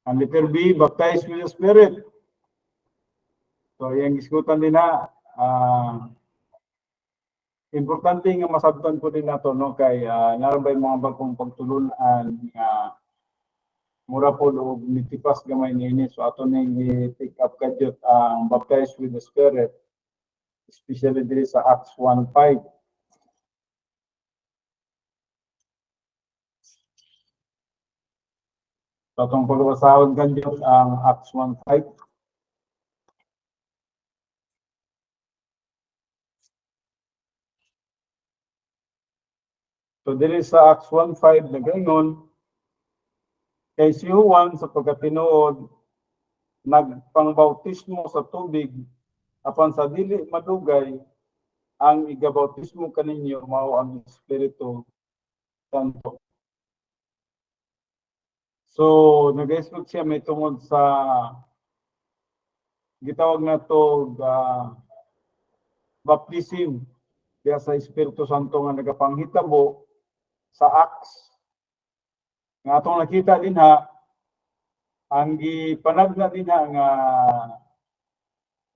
[SPEAKER 1] And letter B, baptized with the Spirit. So yung iskutan din na importante nga masabtan po din nato no kay narabay mga bagong pagtulunan mura po og nitipas gamay niini, so ato ning i-take up kadyo ang baptized with the Spirit, especially diri sa Acts 1:5. So atong pagbasahon kadyo ang Acts 1:5. So diri sa Acts 1:5 nagaingon kay si Juan sa pagkatinuod nagpangbautismo sa tubig apan sa dili madugay ang igabautismo kaninyo mao ang Espiritu Santo. So nag-expect siya may tungod sa gitawag nato baptism diya sa Espiritu Santo nga nagapanghitabo sa Acts. Nga atong nakita din ha, ang gipanagna din ha nga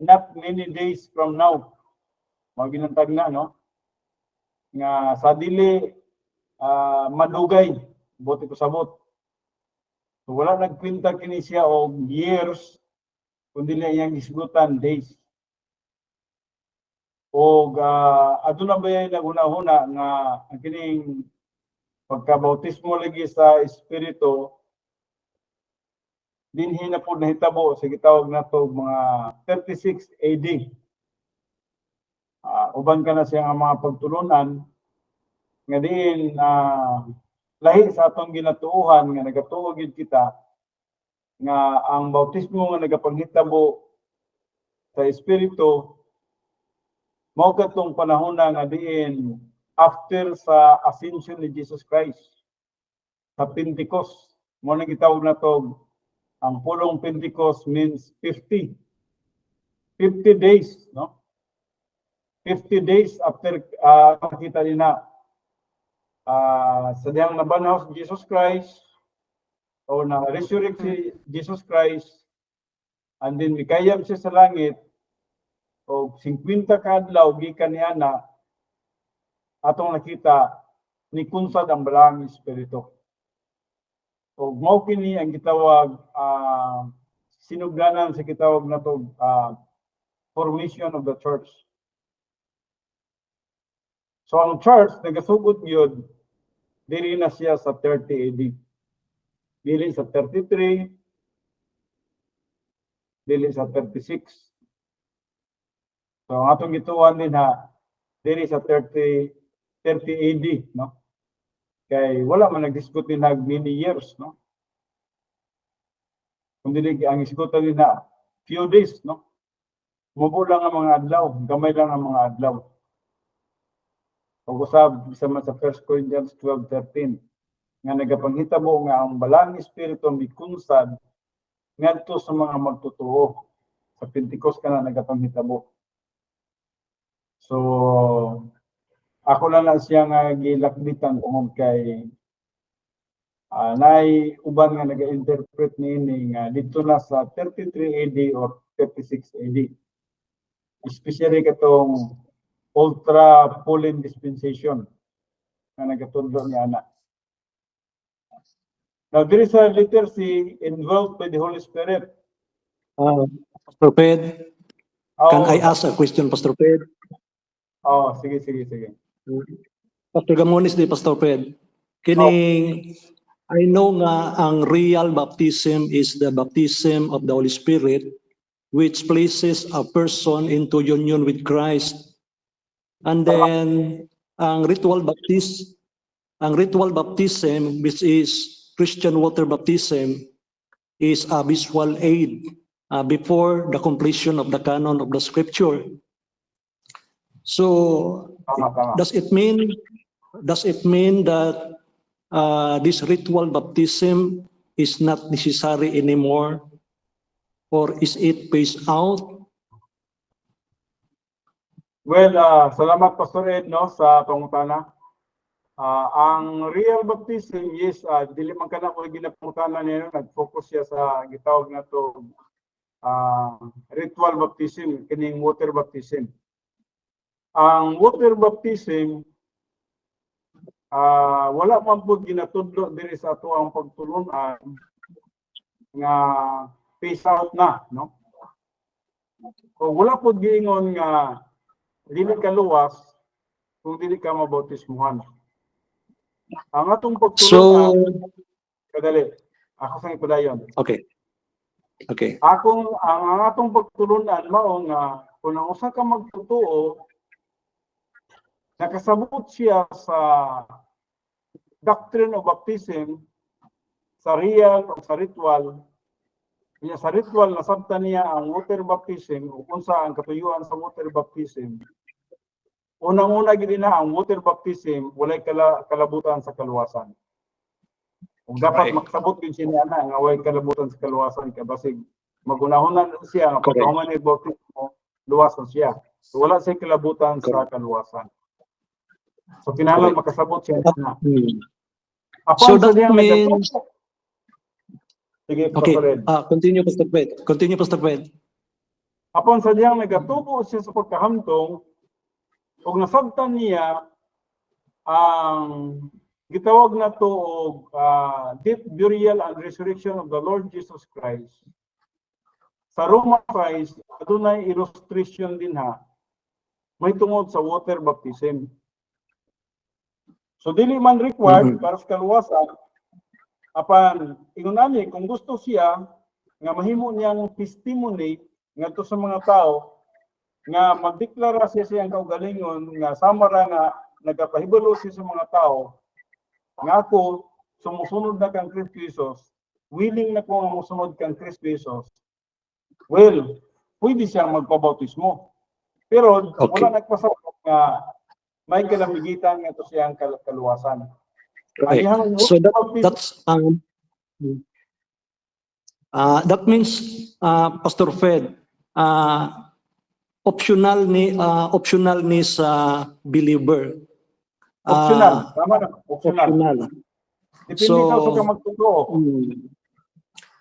[SPEAKER 1] not many days from now, maginantag na, no? Nga sa dili madugay, buti ko sabot. So wala nagkwinta kini siya og years, kundi na iyang isgutan days. O aduna ba yan naguna-huna nga ang kining pagkabautismo lagi sa Espiritu dinhi na po nahitabo sa gitawag nato mga 36 AD. Uban ka na siya nga mga pagtulunan nga diin lahi sa atong ginatuuhan nga nagatuog kita nga ang bautismo nga nagapanghitabo sa Espiritu mao katong panahon nga diin after sa ascension ni Jesus Christ sa Pentecost. Mo nang gitawag na to ang pulong Pentecost means 50 days, no? 50 days after kita din na sa diyang nabanhaw si Jesus Christ o na resurrect si Jesus Christ and then mikayam siya sa langit o 50 ka adlaw gikan niya na atong nakita ni kunsad ang Balang Espiritu. O mao kini ang gitawag sinugdanan sa gitawag nato formation of the church. So ang church nagasugod gyud dili na siya sa 30 AD. Dili sa 33, dili sa 36. So ang atong gituan din ha dili sa 30 AD, no? Kay wala man nag-discuss din nag many years, no? Kundi ang isgutan din na few days, no? Mubo lang ang mga adlaw, gamay lang ang mga adlaw. Pag-usab sa 1 Corinthians 12:13 nga nagapanghitabo nga ang Balang Espiritu mikunsad ngadto sa mga magtotoo. Sa Pentecost kana nagapanghitabo. So ako lang siya nga gilakbitan tungod kay nay uban nga naga-interpret niini nga dito na sa 33 AD or 36 AD. Especially katong ultra Pauline dispensation nga nagatudlo ni ana. Now there is a letter C involved by the Holy Spirit.
[SPEAKER 4] Pastor Ped, can I ask a question, Pastor Ped?
[SPEAKER 1] Sige.
[SPEAKER 4] Pastor Gamonis di Pastor Ped. Kining I know nga ang real baptism is the baptism of the Holy Spirit, which places a person into union with Christ. And then ang ritual baptism which is Christian water baptism is a visual aid before the completion of the canon of the scripture. So
[SPEAKER 1] Tama.
[SPEAKER 4] does it mean that this ritual baptism is not necessary anymore, or is it phased out?
[SPEAKER 1] Well, salamat Pastor Ed no sa pangutana. Ang real baptism is dili man kana ko ginapangutana niya, nag-focus siya sa gitawag na to ritual baptism, kining water baptism. Ang water baptism wala man pud ginatudlo diri sa ato ang pagtulunan nga phase out na, no? O wala pud giingon nga dili ka luwas kung dili ka mabautismuhan. Ang atong pagtulunan, kadali, ako sa ipadayon.
[SPEAKER 4] Okay.
[SPEAKER 1] Ang atong pagtulunan mao nga kung ang usa ka magtotoo nakasabot siya sa doctrine of baptism, sa real o sa ritual. Sa ritual nasabtan niya ang water baptism o kung sa ang katuyuan sa water baptism. Unang-una gid na ang water baptism walay kalabutan sa kaluwasan. Kung dapat makasabot din siya na nga walay kalabutan sa kaluwasan kay basig magunahunan siya nga pagkahuman ni baptismo luwas na siya. So wala siya kalabutan sa kaluwasan. So kinahanglan makasabot siya na.
[SPEAKER 4] So that means
[SPEAKER 1] sige,
[SPEAKER 4] okay. Continue Pastor Fred.
[SPEAKER 1] Upon sa diyang nagatubo siya sa pagkahamtong, kung nasabtan niya ang gitawag na to og death, burial, and resurrection of the Lord Jesus Christ, sa Roma 5, adunay illustration din may tungod sa water baptism. So dili man required para sa kaluwasan, apan ingunani kung gusto siya nga mahimo niyang testimony ngadto sa mga tao nga magdeklara siya siyang kaugalingon nga samara nga nagapahibalo siya sa mga tao nga ako sumusunod na kang Kristo Jesus, willing na ko nga musunod kang Kristo Jesus. Well, pwede siyang magpabautismo. Pero wala nagpasabot nga may kalamigitan nga to siyang kaluwasan.
[SPEAKER 4] Okay. So that means Pastor Fred, optional ni sa believer.
[SPEAKER 1] Optional, tama na, optional. Depende sa usa ka magtotoo.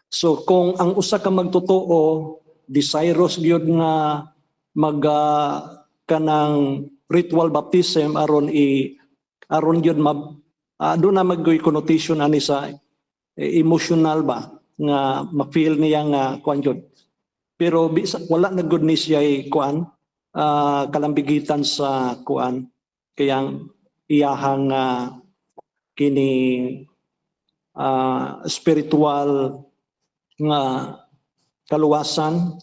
[SPEAKER 4] So kung ang usa ka magtotoo desirous gyud nga kanang ritual baptism aron gyud do na mag connotation ani sa emotional ba nga ma-feel niya nga kuan gyud. Pero wala na gud ni siya kuan kalambigitan sa kuan kayang iyahang kini spiritual nga kaluwasan.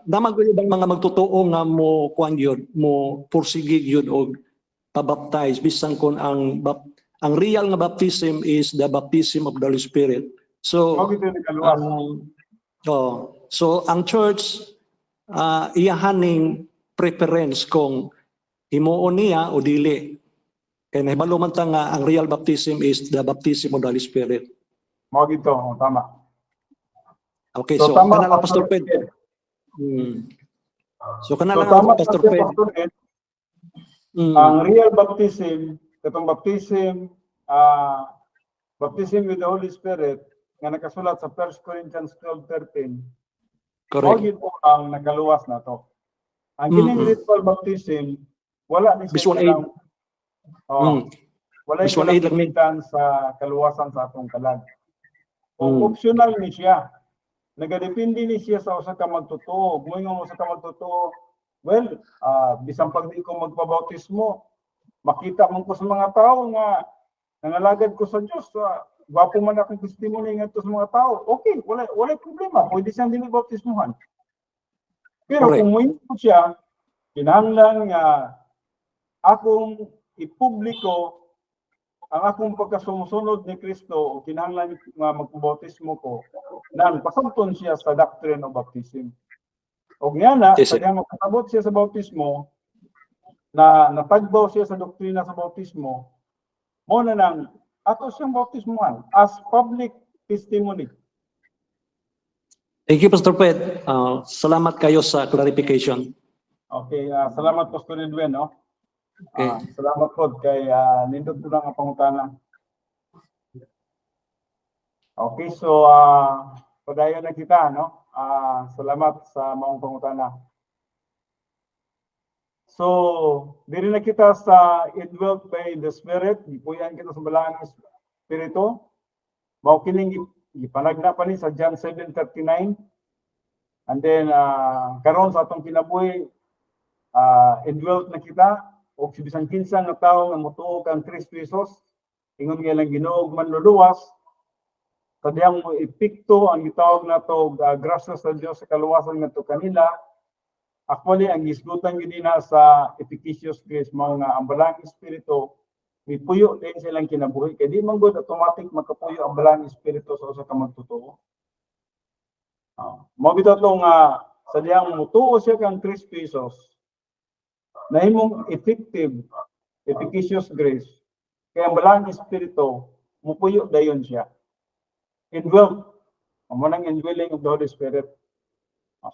[SPEAKER 4] Damag gyud ang mga magtotoo nga mo kuan gyud, mo pursige gyud og pabaptize bisan kon ang real nga baptism is the baptism of the Holy Spirit. So so ang church iyahaning preference kung himuon niya o dili. Kaya nahibalo man ta nga ang real baptism is the baptism of the Holy Spirit.
[SPEAKER 1] Mao gito, tama.
[SPEAKER 4] Okay, so kana lang Pastor Ped. So kana lang Pastor Ped.
[SPEAKER 1] Ang real baptism, katong baptism with the Holy Spirit nga nakasulat sa 1 Corinthians 12:13.
[SPEAKER 4] Correct.
[SPEAKER 1] Mao ang nagaluwas na to. Ang kining ritual baptism wala ni
[SPEAKER 4] visual aid.
[SPEAKER 1] Wala yung sa kaluwasan sa atong kalag. Optional ni siya. Nagadepende ni siya sa usa ka magtotoo. Moingon usa ka magtotoo, well, bisan pag di ko magpabautismo, makita man ko sa mga tao nga nangalagad ko sa Dios, gwapo man akong testimony ngadto sa mga tao. Okay, wala problema. Pwede siyang dili bautismuhan. Pero kung moingon ko siya, kinahanglan nga akong ipubliko ang akong pagkasumusunod ni Kristo o kinahanglan nga magpabautismo ko, nan pasabton siya sa doctrine of baptism. O nga na,
[SPEAKER 4] Yes,
[SPEAKER 1] sa
[SPEAKER 4] sir.
[SPEAKER 1] diyang magpasabot siya sa bautismo, na natagbaw siya sa doktrina sa bautismo, mo na nang ato siyang bautismuhan as public testimony.
[SPEAKER 4] Thank you, Pastor Fred. Salamat kayo sa clarification.
[SPEAKER 1] Okay, salamat Pastor Edwin, no?
[SPEAKER 4] Okay.
[SPEAKER 1] Salamat po kay nindot ko lang ang pangutana. Okay, so padayon na kita, no? Salamat sa maong pangutana. So, diri na kita sa indwelt by the Spirit, gipuyan kita sa balang Espiritu. Mao kining gipanagna pa ni sa John 7:39. And then karon sa atong kinabuhi, indwelt na kita o bisan kinsa nga tawo nga motuo kang Kristo Jesus, ingon nga lang Ginoo manluluwas, kadiyang mo epikto ang gitawag nato grasya sa Dios sa kaluwasan ngadto kanila. Actually, ang gisgutan gid na sa efficacious grace mao nga ang balang espiritu mipuyo din silang kinabuhi kay di man gud automatic makapuyo ang balang espiritu sa usa ka magtutuo. Mao bitaw nga sa diyang mutuo siya kang Kristo Jesus, nahimong effective efficacious grace kay ang balang espiritu mupuyo dayon siya. Indwelt, amo nang indwelling of the Holy Spirit.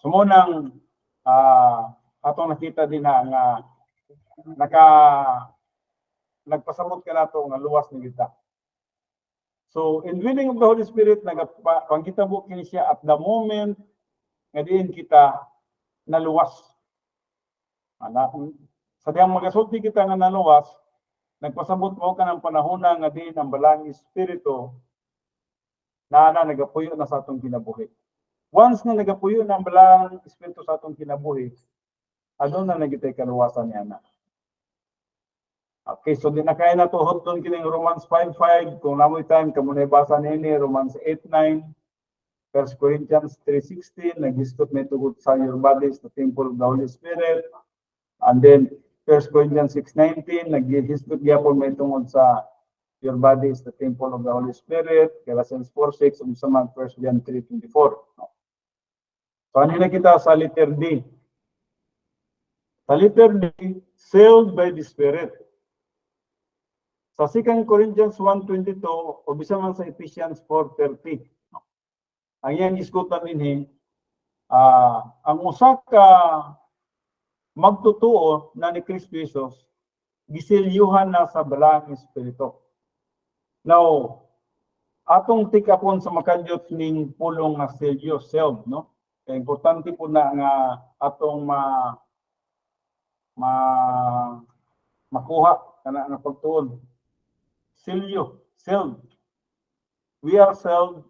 [SPEAKER 1] Sumunang atong nakita din na nga nagpasabot ka nato nga luwas ni kita. So, indwelling of the Holy Spirit, nagpangkitabo kini siya at the moment nga diin kita naluwas. Sa diyang magasulti kita nga naluwas, nagpasabot mo ka ng panahon nga diin ang balang espiritu na nagapuyo na sa atong kinabuhi. Once nga nagapuyo na ang balang espiritu sa atong kinabuhi, ano na nagitay kaluwasan niya na. Okay, so di na kaya na tuhod doon kining Romans 5:5. Kung namoy time, kamo na basa nini Romans 8:9, 1 Corinthians 3:16, nag-discuss may tugod sa your bodies, the temple of the Holy Spirit. And then 1 Corinthians 6:19, nag-discuss gyapon may tungod sa your body is the temple of the Holy Spirit. Galatians 4:6, ug sa 1 John 3:24. So ano na kita sa letter D? Sa letter D, sealed by the Spirit. Sa 2 Corinthians 1:22 o bisa man sa Ephesians 4:30. Ang iyang iskutan dinhi, ang usa ka magtutuo na ni Kristo Jesus gisilyuhan na sa balang espiritu. Now, atong tikapon sa makadyot ning pulong nga selyo, sealed, no? Kaya importante po na nga atong makuha kana nga pagtuon. Selyo, sealed. We are sealed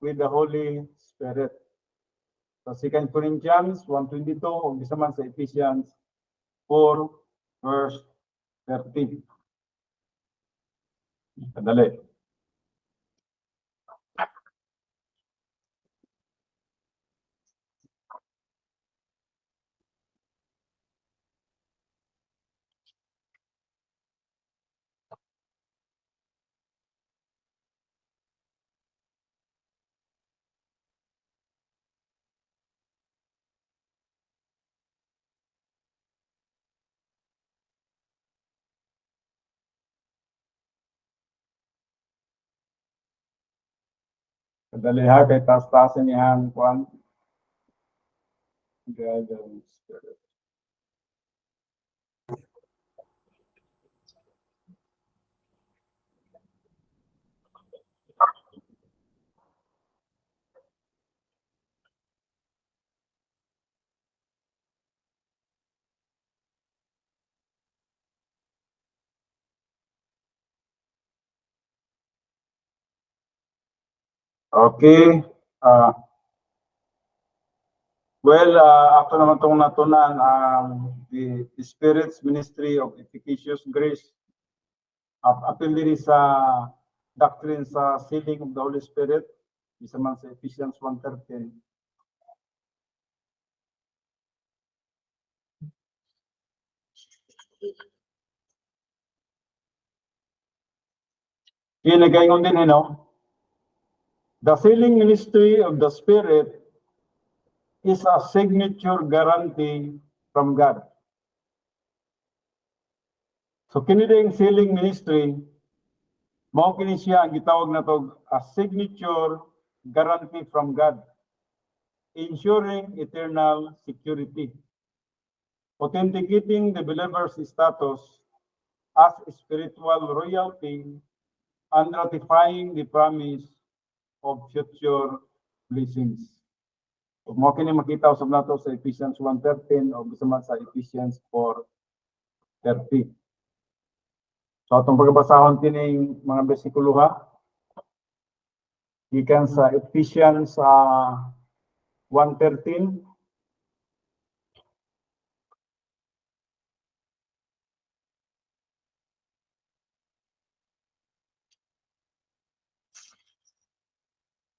[SPEAKER 1] with the Holy Spirit. Sa 2 Corinthians 1:22 o bisa man sa Ephesians 4:30. Kadali. Kadali ha, kay taas-taasin niyang kuan. Guidance Spirit. Okay. Ako naman itong natunan ang the Spirit's Ministry of Efficacious Grace. Apil din sa doctrine sa sealing of the Holy Spirit, isa man sa Ephesians 1:13. Inagayon din, the sealing ministry of the Spirit is a signature guarantee from God. So kini ding sealing ministry, mao kini siya ang gitawag na to a signature guarantee from God, ensuring eternal security, authenticating the believer's status as spiritual royalty and ratifying the promise of future blessings. So, mo kini makita usab nato sa Ephesians 1:13 o gusto man sa Ephesians 4:30. So atong pagbasahon kining mga bersikulo gikan sa Ephesians 1:13.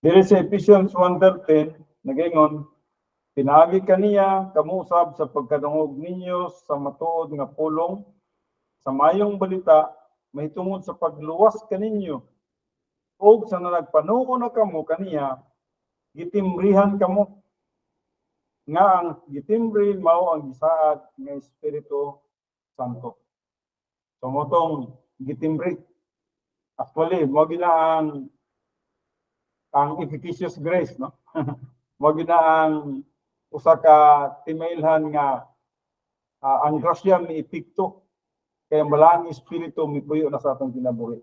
[SPEAKER 1] Diri sa Ephesians 1:13 nagaingon, pinaagi kaniya kamusab sa pagkadungog ninyo sa matuod nga pulong sa mayong balita mahitungod sa pagluwas kaninyo ug sa nagpanuo na kamo kaniya gitimbrihan kamo nga ang gitimbre mao ang gisaad nga Espiritu Santo. So motong gitimbre actually mo gina ang efficacious grace, no? Mo gina ang usa ka timailhan nga ang grasya mi epekto kay ang balang espiritu mipuyo na sa atong kinabuhi.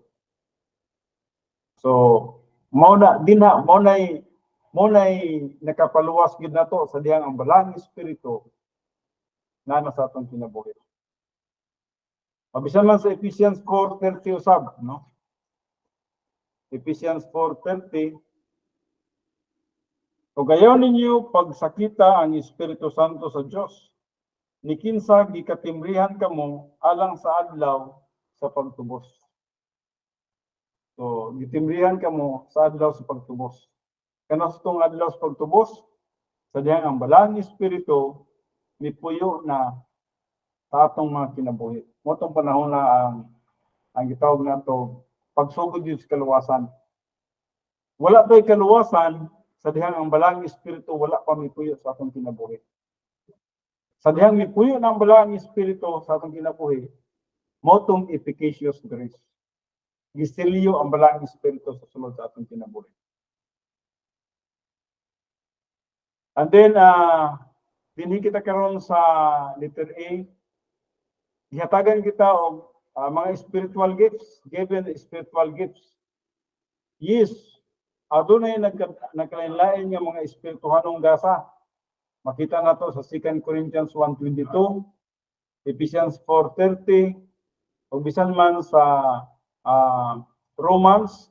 [SPEAKER 1] So mao na dinha mao nay nakapaluwas gid nato sa dihang ang balang espiritu na sa atong kinabuhi. Mabisan man sa Ephesians 4:30 usab, no? Ephesians 4:30, o gayon ninyo pagsakita ang Espiritu Santo sa Dios, ni kinsa gikatimbrihan kamo alang sa adlaw sa pagtubos. So, gitimbrihan kamo sa adlaw sa pagtubos. Kanas tong adlaw sa pagtubos, sa dihang ang balang Espiritu mipuyo na sa atong mga kinabuhi. Motong panahon na ang gitawag nato pagsugod yun sa kaluwasan. Wala to'y kaluwasan sa dihang ang balang Espiritu wala pa mipuyo sa atong kinabuhi. Sa dihang mipuyo ng balang Espiritu sa atong kinabuhi, motong efficacious grace. Gistilyo ang balang Espiritu sa sulod sa atong kinabuhi. And then, dinhi kita karon sa letter A, ihatagan kita og mga spiritual gifts, given spiritual gifts. Yes, adunay nagkalain-lain nga mga espirituhanong gasa. Makita nato sa 2 Corinthians 1:22, Ephesians 4:30, o bisan man sa Romans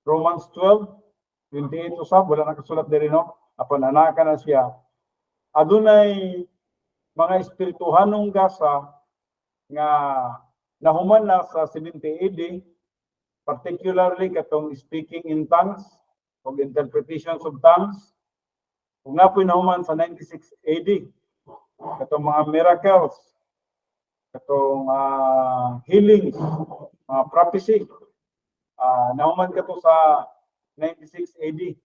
[SPEAKER 1] 12:28 usab, wala nakasulat diri, no? Apan anaka na siya. Adunay mga espirituhanong gasa nga nahuman na sa 70 AD, particularly katong speaking in tongues o interpretations of tongues. Kung nga po'y nahuman sa 96 AD, katong mga miracles, katong healings, prophecy, nahuman ka to sa 96 AD.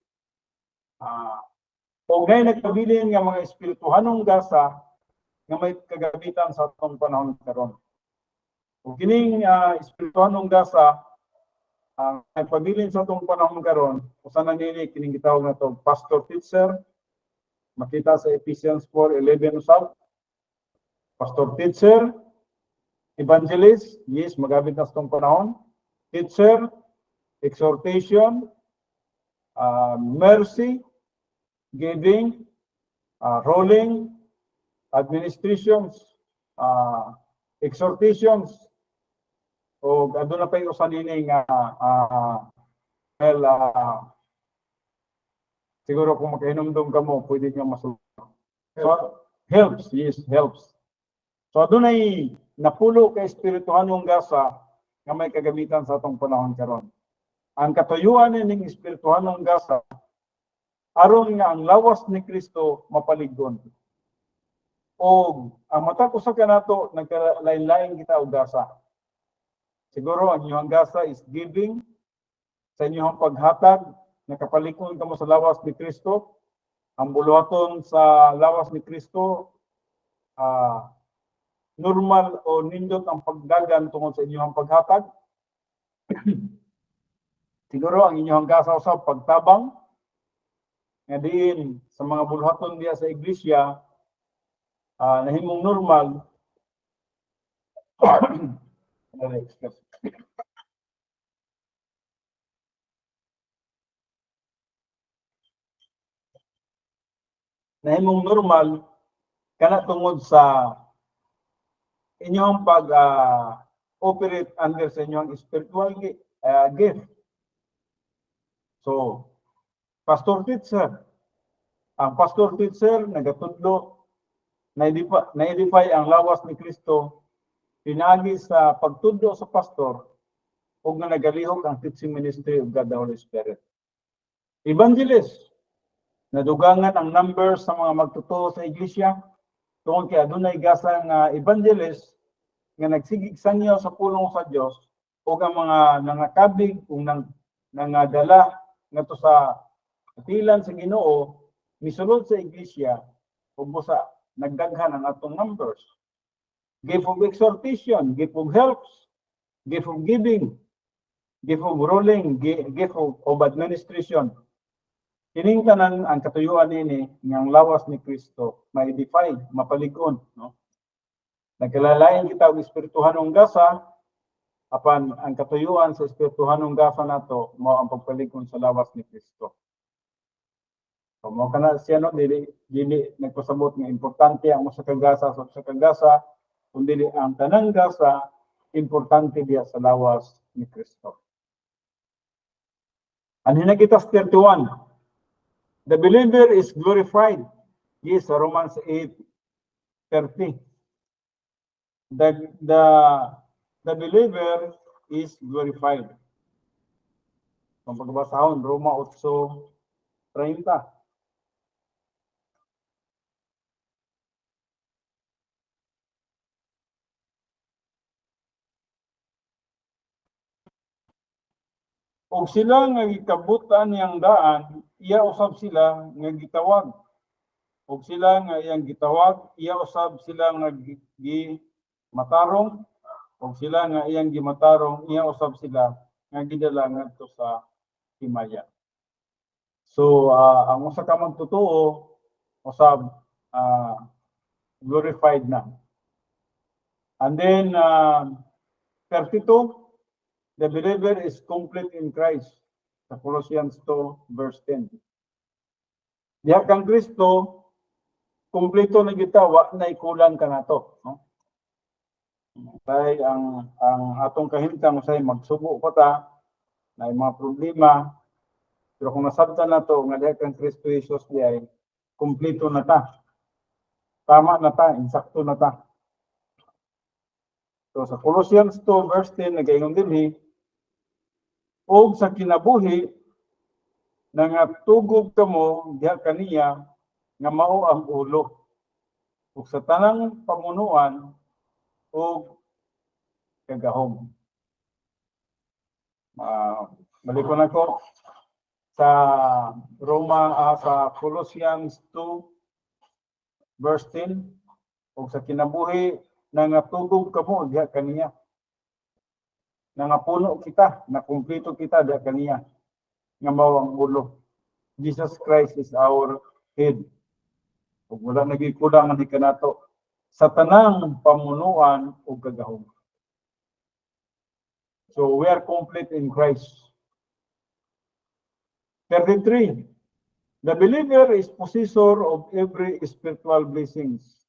[SPEAKER 1] O ngayon nagpabilin nga mga espirituhanong gasa nga may kagamitan sa atong panahon karon. O kining espirituhanong gasa ang nagpabilin sa atong panahon karon, usa na nini kining gitawag na to pastor teacher. Makita sa Ephesians 4:11 usab. Pastor teacher, evangelist, yes, magamit na sa atong panahon. Teacher, exhortation, mercy, giving, ruling, administrations, exhortations, o aduna pa yung usan nini nga siguro kung makahinumdum ka mo, pwede nga masulod. So, helps, yes, helps. So adunay napulo ka espirituhanong gasa nga may kagamitan sa atong panahon karon. Ang katuyuan ning espirituhanong gasa aron nga ang lawas ni Kristo mapaliggon. O ang mata ko sa kanato nagkalain-lain kita og gasa. Siguro ang iyong gasa is giving, sa inyong paghatag, nakapalikon kamo sa lawas ni Kristo, ang buluhaton sa lawas ni Kristo, normal o nindot ang pagdagan tungod sa inyong paghatag. Siguro ang inyong gasa usab pagtabang nga diin sa mga buluhaton diya sa iglesia, nahimong normal. Nahimong normal kana tungod sa inyong pag operate under sa inyong spiritual gift. So, pastor teacher, ang pastor teacher nagatudlo na-edify ang lawas ni Kristo pinagi sa pagtudlo sa pastor ug nga nagalihok ang teaching ministry of God the Holy Spirit. Evangelist, nadugangan ang numbers sa mga magtotoo sa iglesia tungod kay adunay gasa nga evangelist nga nagsigig sanyo sa pulong sa Dios ug ang mga nangakabig ug nangadala ngadto sa atilan sa Ginoo misulod sa iglesia ug busa nagdaghan ang atong numbers. Gift of exhortation, gift of helps, gift of giving, gift of ruling, gift of administration. Kining tanan ang katuyuan ini ng lawas ni Kristo ma-edify, mapalikon, no? Nagkalalain kita og espirituhanong gasa apan ang katuyuan sa espirituhanong gasa nato mao ang pagpalikon sa lawas ni Kristo. So mo kana siya no dili nagpasabot nga importante ang usa ka gasa sa usa ka gasa kundi ang tanang gasa importante diya sa lawas ni Kristo. Ano na kita 31? The believer is glorified. Yes, Romans 8:30. The believer is glorified. Kung pagbasahon, Roma 8:30. Og sila nga gikabutan niyang daan, iya usab sila nga gitawag. Og sila nga iyang gitawag, iya usab sila nga gimatarong. Og sila nga iyang gimatarong, iya usab sila nga gidala ngadto sa himaya. So ang usa ka magtotoo usab glorified na. And then 32, the believer is complete in Christ. Sa Colossians 2:10. Diha kang Kristo, kumpleto na kita, wa na ikulang ka nato, no? Kay ang atong kahimtang usay magsubo pa ta na mga problema, pero kung nasabtan nato nga diha kang Kristo Jesus diay, kumpleto na ta. Tama na ta, insakto na ta. So sa Colossians 2:10 nagaingon dinhi, og sa kinabuhi nangatugog kamo diha kaniya nga mao ang ulo ug sa tanang pamunuan og kagahom. Malikon ako sa sa Colossians 2:10 og sa kinabuhi nangatugog kamo diha kaniya. Nangapuno kita, nakumpleto kita diha kaniya nga mao ang ulo. Jesus Christ is our head. Ug wala nagikulang man kanato sa tanang pamunuan ug kagahom. So we are complete in Christ. 33. The believer is possessor of every spiritual blessings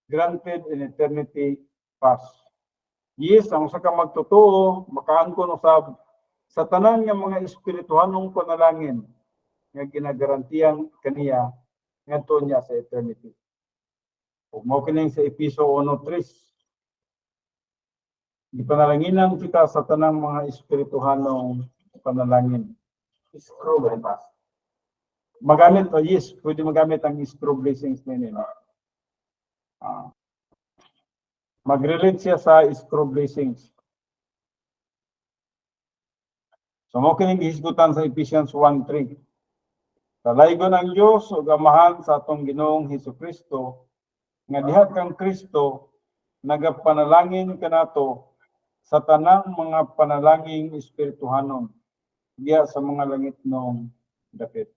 [SPEAKER 1] granted in eternity past. Yes, ang usa ka magtotoo, makaangkon usab sa tanan nga mga espirituhanong panalangin nga ginagarantiyan kaniya ngadto niya sa eternity. Ug mao kining sa Efeso 1:3. Gipanalanginan kita sa tanang mga espirituhanong panalangin. Scroll ba ito? Magamit o yes, pwede magamit ang scroll blessings nila. Mag-relate siya sa scroll blessings. So mo kining gihisgutan sa Ephesians 1:3. Talaygon ang Dios ug Amahan sa atong Ginoong Hesukristo nga diha kang Kristo nagapanalangin kanato sa tanang mga panalangin espirituhanon diha sa mga langit nung dapit.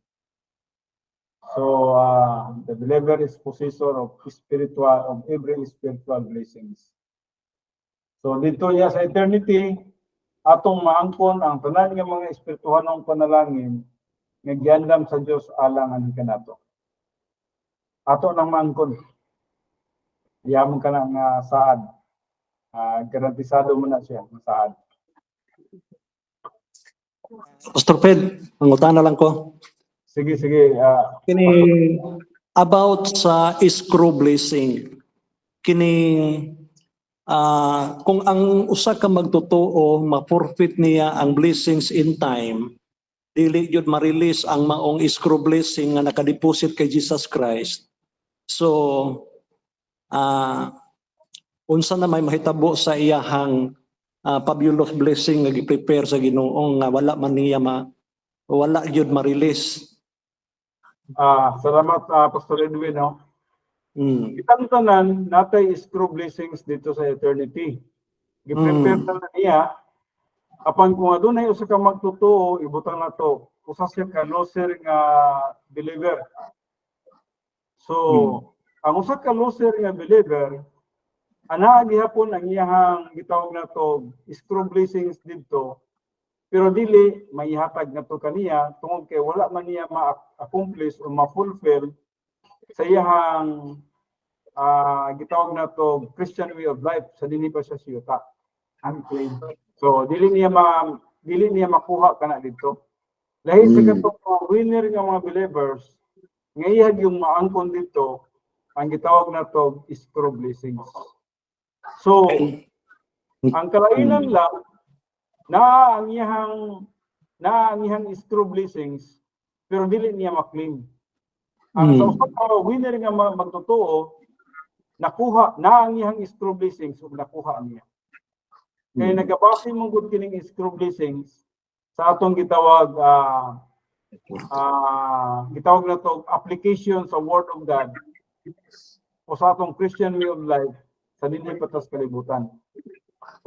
[SPEAKER 1] So the believer is possessor of every spiritual blessings. So dito niya sa eternity atong maangkon ang tanan nga mga espirituhanong panalangin nga giandam sa Dios alang ani kanato. Ato nang maangkon. Yamon ka na nga saad. Garantisado mo na siya nga saad.
[SPEAKER 4] Pastor Fred, mangutana lang ko.
[SPEAKER 1] Sige.
[SPEAKER 4] Kini about sa screw blessing. Kini kung ang usa ka magtotoo ma-forfeit niya ang blessings in time, dili jud ma-release ang maong screw blessing nga nakadeposit kay Jesus Christ. So unsa na may mahitabo sa iyahang fabulous blessing nga gi-prepare sa Ginoo nga wala man niya wala jud ma-release.
[SPEAKER 1] Salamat Pastor Edwin, no? Kitang tanan natay screw blessings dito sa eternity. Gi-prepare na niya apan kung adunay usa ka magtotoo ibutang nato usa siya ka loser nga believer. So ang usa ka loser nga believer ana gihapon ang iyahang gitawag nato screw blessings dito pero dili maihatag nato kaniya tungod kay wala man niya ma-accomplish o ma-fulfill sa iyahang gitawag nato Christian way of life sa dinhi pa siya siyuta. So dili niya makuha kana dito. Lahi sa katong winner nga mga believers ngayad yung maangkon dito ang gitawag nato screw blessings. So ang kalainan lang na ang iyang screw blessings pero dili niya ma-claim. Ang sa usa ka winner nga magtotoo nakuha na ang iyang screw blessings ug nakuha niya. Kaya nagabase mong gud kining screw blessings sa atong gitawag na to application sa Word of God o sa atong Christian way of life sa dinhi patas kalibutan.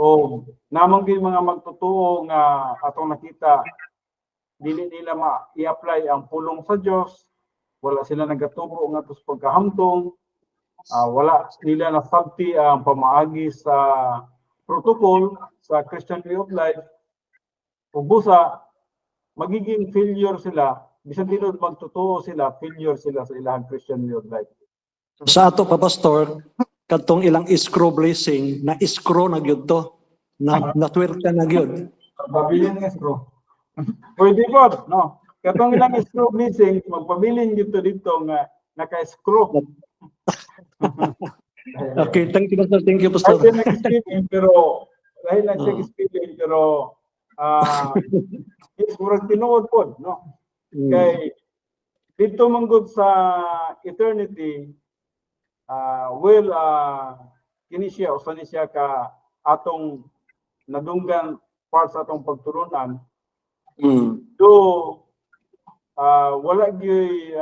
[SPEAKER 1] O namang gyud mga magtotoo nga atong nakita dili nila i-apply ang pulong sa Dios, wala sila nagatubro nga tus pagkahamtong, wala nila nasabti ang pamaagi sa protocol sa Christian way of life, ug busa magiging failure sila bisan tinod magtotoo sila, failure sila sa ilang Christian way of life.
[SPEAKER 4] Sa ato pa pastor, kadtong ilang screw blessing na screw na gyud to, na twerta na gyud.
[SPEAKER 1] Pabilin nga screw. Pwede po, no? Katong ilang screw blessing, magpabilin gyud to dito nga naka-screw.
[SPEAKER 4] Okay, thank you pastor. Thank you pastor.
[SPEAKER 1] Dahil lang siya experience pero is murag tinuod po, no? Kay dito manggod sa eternity kini siya usa ni siya ka atong nadunggan part sa atong pagturunan. Do wala gyud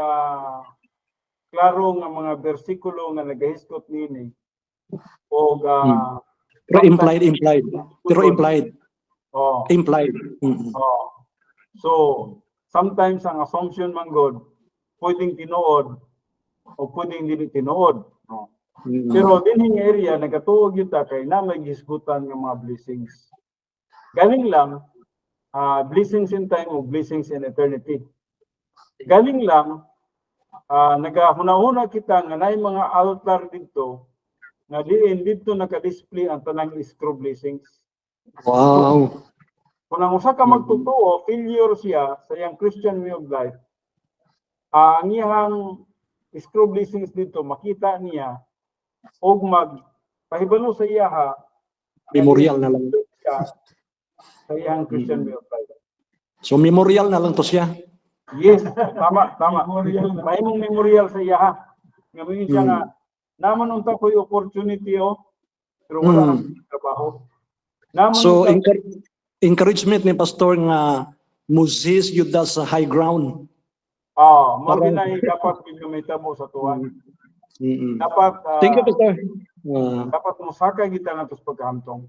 [SPEAKER 1] klaro nga mga bersikulo nga nagahiskot nini o
[SPEAKER 4] pero implied.
[SPEAKER 1] Oh.
[SPEAKER 4] Implied.
[SPEAKER 1] Oh. So, sometimes ang assumption man god pwedeng tinuod o pwedeng dili tinuod, no? Pero dinhing area nagatuog gyud ta kay na may gisgutan nga mga blessings. Galing lang blessings in time o blessings in eternity. Galing lang nagahuna-huna kita nga nay mga altar dito nga diin dito naka-display ang tanang screw blessings.
[SPEAKER 4] Wow.
[SPEAKER 1] Kung ang usa ka magtotoo, failure siya sa iyang Christian way of life, ang iyang screw blessings dito, makita niya o magpahibalo sa iya
[SPEAKER 4] Memorial na lang.
[SPEAKER 1] Sa iyang Christian way of life.
[SPEAKER 4] So memorial na lang to siya.
[SPEAKER 1] Yes, tama. Mahimong memorial sa iya nga mingon siya nga naman unta ko'y opportunity pero wala nang trabaho. Naman
[SPEAKER 4] So encouragement ni pastor nga Moses yun sa high ground.
[SPEAKER 1] Mo
[SPEAKER 4] Parang-
[SPEAKER 1] ginay dapat ginamita mo sa tuwan. Dapat
[SPEAKER 4] Thank you, Pastor.
[SPEAKER 1] dapat musakay kita nga tos pagkahamtong.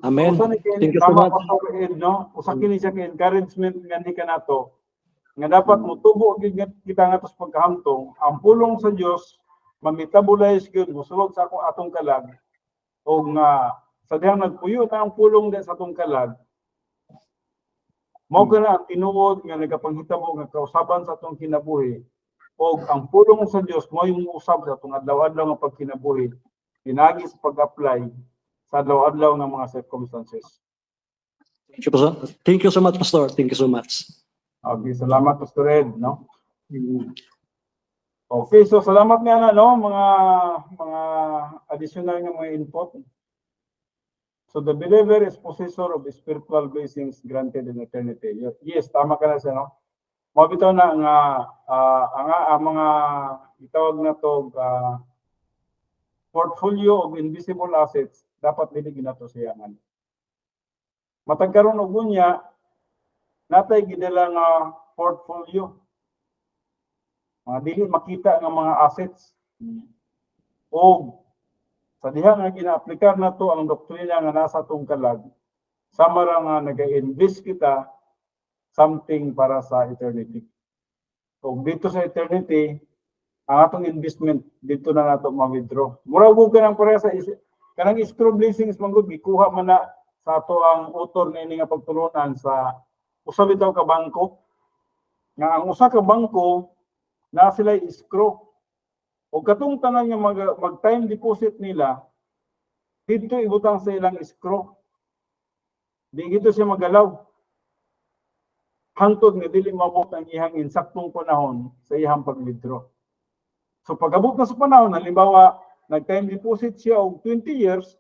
[SPEAKER 4] Amen.
[SPEAKER 1] Usa ni
[SPEAKER 4] Thank
[SPEAKER 1] kay
[SPEAKER 4] you so
[SPEAKER 1] tama
[SPEAKER 4] much.
[SPEAKER 1] Pastor Ed, no? Usa kini siya kay encouragement nga ni kanato nga dapat motubo gid kita nga tos pagkahamtong. Ang pulong sa Dios mamitabulay gyud mosulod sa atong kalag o nga sa dihang nagpuyo ta ang pulong sa atong kalag. Mao kana ang tinuod nga nagapanghitabo nga kausaban sa atong kinabuhi o ang pulong sa Dios mo yung usab sa atong adlaw-adlaw nga pagkinabuhi pinagi sa pag-apply sa adlaw-adlaw nga mga circumstances.
[SPEAKER 4] Thank you so much, Pastor. Thank you so much.
[SPEAKER 1] Okay, salamat Pastor Ed, no? Okay, so salamat nga na, no, mga additional nga mga input. So the believer is possessor of spiritual blessings granted in eternity. Yes, tama ka na siya, no? Mabitaw na nga ang mga itawag na to portfolio of invisible assets dapat dili ginato siyangan. Matag karon og unya natay gidala nga portfolio. Mga dili makita nga mga assets. O sa diha nga gina-aplikar na to ang doktrina nga nasa tong kalag, sama ra nga nag-invest kita something para sa eternity. So dito sa eternity, ang atong investment dito na nato ma-withdraw. Mura ug kanang pareha sa kanang escrow blessings man gud gikuha man na sa ato ang author na ini nga pagtulunan sa usa bitaw ka bangko. Nga ang usa ka bangko na sila escrow. O katong tanan nga mag-time deposit nila, dito ibutang sa ilang escrow. Di gito siya magalaw. Hangtod nga dili mabot ang iyang insaktong panahon sa iyang pag-withdraw. So pag-abot na sa panahon, halimbawa, nag-time deposit siya og 20 years,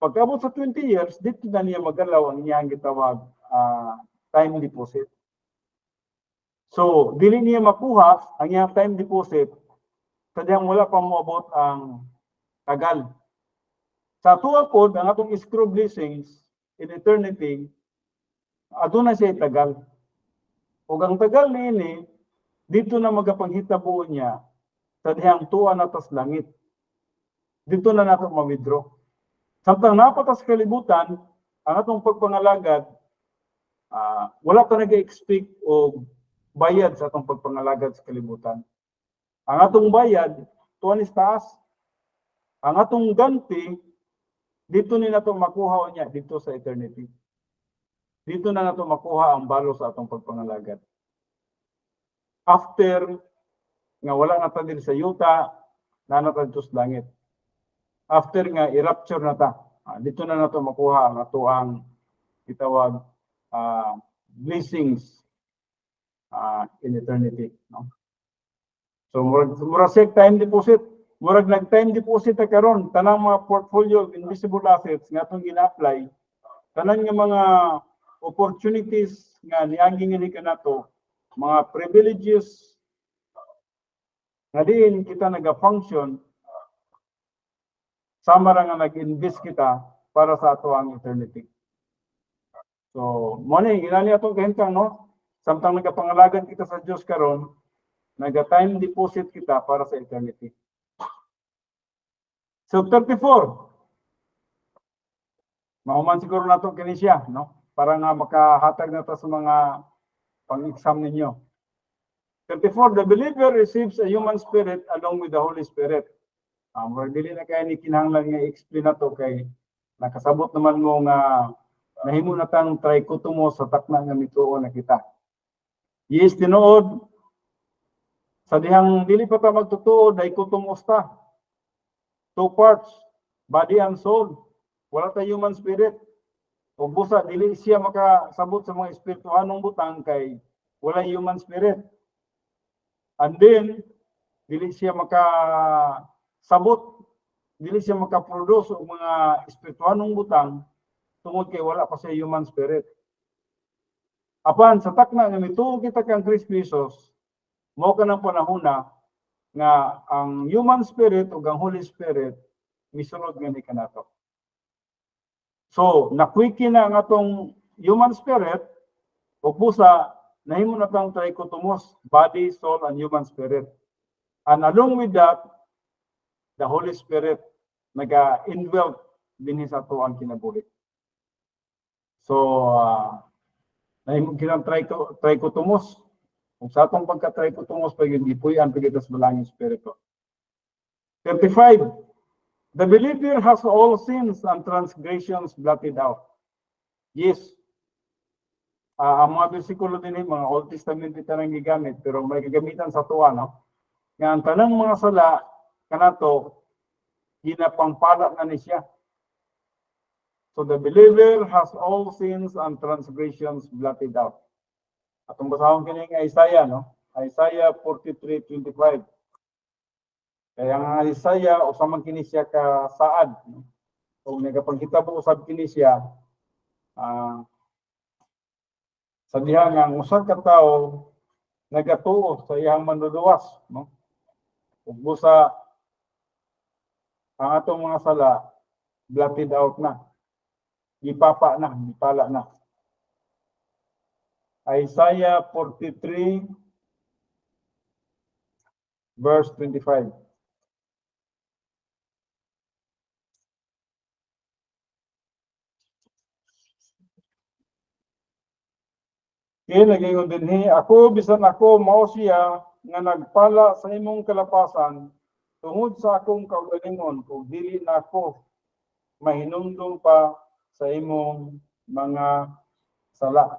[SPEAKER 1] pag-abot sa 20 years, dito na niya magalaw ang iyang gitawag time deposit. So, dili niya makuha ang iyang time deposit sadyang wala pa moabot ang tagal. Sa tuwa po, ang atong escrow blessings in eternity, aduna siya tagal. O ang tagal niini, dito na magapanghitabo niya sa dihang tuwa na tas langit. Dito na nato ma-withdraw. Samtang napatas kalibutan, ang atong pagpangalagad, wala ta nag-expect o bayad sa atong pagpangalagad sa kalibutan. Ang atong bayad, tuwan is taas. Ang atong ganti, dito ni nato makuha niya dito sa eternity. Dito na nato makuha ang balo sa atong pagpangalagad. After nga wala na ta din sa yuta, na ta dito sa langit. After nga i-rapture na ta, dito na nato makuha ang ato ang itawag blessings in eternity, no? So murag time deposit, murag nag-time deposit ta karon tanang mga portfolio of invisible assets nga atong gina-apply, tanan nga mga opportunities nga niaging ni kanato, mga privileges nga diin kita naga-function sama ra nga nag-invest kita para sa ato ang eternity. So, mo ni ginani atong kahintang, no? Samtang nagapangalagan kita sa Dios karon, naga-time deposit kita para sa eternity. So 34. Mahuman siguro nato kini siya, no? Para nga makahatag na ta sa mga pang-exam ninyo. 34, the believer receives a human spirit along with the Holy Spirit. Dili na kaya ni kinahanglan nga i-explain na to kay nakasabot naman mo nga nahimo na tang trikotomo sa takna nga mituo na kita. Yes, tinuod. Sa dihang dili pa ta magtutuo, dichotomos ta. Two parts, body and soul. Wala ta human spirit. O busa, dili siya makasabot sa mga espirituhanong butang kay wala human spirit. And then, dili siya makasabot, dili siya makaproduce og mga espirituhanong butang tungod kay wala pa siya human spirit. Apan, sa takna nga mituo kita kang Kristo Jesus, mao ka ng panahuna nga ang human spirit o ang Holy Spirit misunod nga ni kanato. So, nakwiki na ang atong human spirit, O pusa, nahimo na tang trichotomos, body, soul, and human spirit. And along with that, the Holy Spirit nag-indwelt din sa ato ang kinabuhi. So, nahimo kinang trichotomos. Kung sa atong pagka-trichotomos, pa yun, ipuyan pagitas balangin Espiritu. 35. The believer has all sins and transgressions blotted out. Yes. Ang mga bersikulo din mga Old Testament ito nang gigamit, pero may gagamitan sa tuwa, no? Nga ang tanang mga sala, kanato, ginapangpala na ni siya. So the believer has all sins and transgressions blotted out. Atong basahon kini nga Isaiah, no? Isaiah 43:25. Kaya ang Isaiah usa man kini siya ka saad, no? Kung nagapangkitabo usab kini siya, sa diha nga ang usa ka tawo nagatuo sa iyang manluluwas, no? Ug busa ang atong mga sala blotted out na. Ipapa na, ipala na. Isaiah 43 verse 25. Kaya nagingon din ako bisan ako mao siya nga nagpala sa imong kalapasan tungod sa akong kaugalingon kung dili na ako mahinumdum pa sa imong mga sala.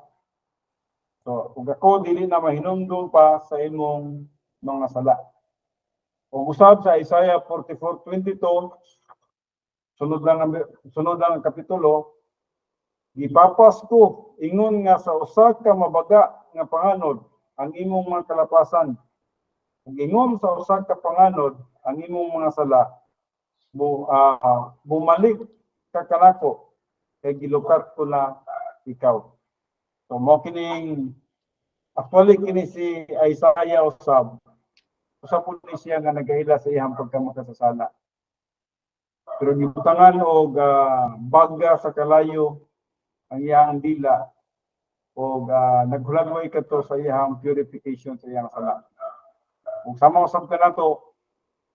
[SPEAKER 1] So, kung ako dili na mahinumdum pa sa imong mga sala. Kung usab sa Isaiah 44:22, sunod lang ang kapitulo, gipapas ko ingon nga sa usa ka mabaga nga panganod ang imong mga kalapasan. Kung ingon sa usa ka panganod ang imong mga sala, bumalik ka kanako kay gilukat ko na ikaw. So mo kining actually kini si Isaiah usab po ni siya nga nagahila sa iyang pagkamakasasala. Pero gibutangan og bagga sa kalayo ang iyang dila o naghulagway kadto sa iyang purification sa iyang sala. Kung sama usab ka nato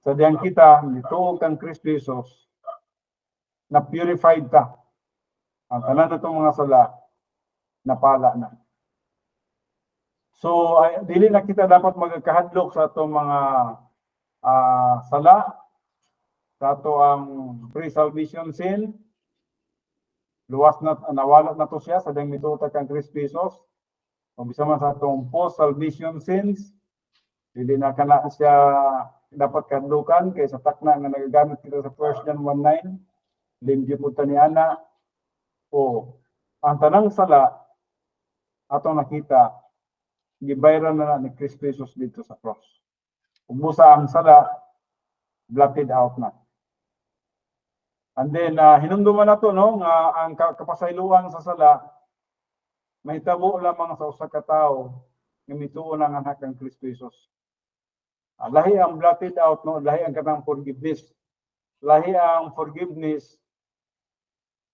[SPEAKER 1] sa diyang kita nituog kang Kristo Jesus na purified ka. Ang tanan natong mga sala napala na. So dili na kita dapat magkahadlok sa atong mga sala, sa ato ang pre-salvation sin. Luwas na nawala na to siya sa dang mituta kang Kristo Jesus. Kung bisa man sa atong post-salvation sins, dili na kana siya dapat kahadlukan kay sa takna nga nagagamit kita sa 1 John 1:9, limji pud ta ni ana o ang tanang sala atong nakita gibayran na ni Kristo Jesus dito sa cross. Ug busa ang sala blotted out na. And then hinumduman nato no nga ang kapasayloan sa sala mahitabo lamang sa usa ka tawo nga mituo ng anak kang Kristo Jesus. Lahi ang blotted out no, lahi ang kanang forgiveness. Lahi ang forgiveness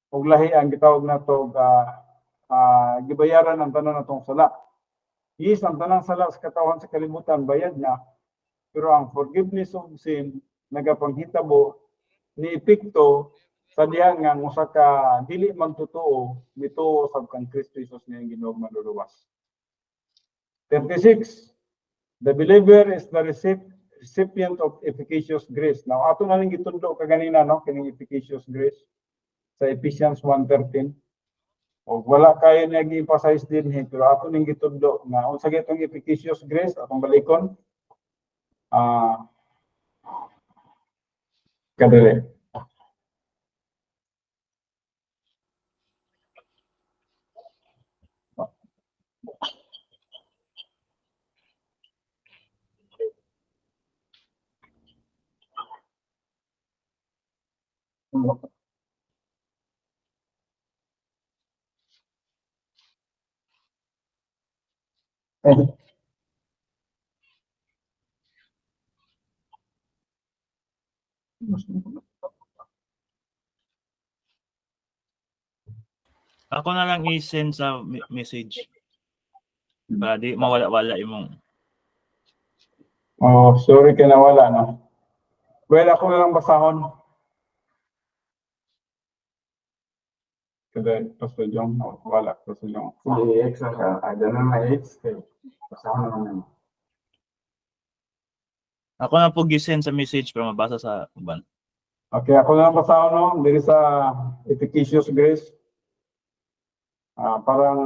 [SPEAKER 1] ug lahi ang gitawag nato gibayaran ang tanan natong sala. Yes, ang tanang sala sa katawan sa kalibutan bayad na, pero ang forgiveness of sin nagapanghitabo ni epekto sa diha nga usa ka dili magtotoo mituo sa kang Kristo Jesus nga Ginoo manluluwas. 36. The believer is the recipient of efficacious grace. Now ato na ning gitundo kaganina no kining efficacious grace sa Ephesians 1:13. O wala kayo nag-emphasize din pero ato ning gitundo nga unsa gyud efficacious grace atong balikon. Kadali.
[SPEAKER 5] Ako na lang i-send sa message. Para di mawala-wala imong.
[SPEAKER 1] Oh, sorry ka nawala, no? Well, ako na lang basahon. Kasi Pastor John, wala, Pastor John.
[SPEAKER 6] Sige, extra ka. Ada na may X. Pasama naman.
[SPEAKER 5] Ako na po gisend sa message para mabasa sa uban.
[SPEAKER 1] Okay, ako na lang basahon, no? Diri sa efficacious grace. Parang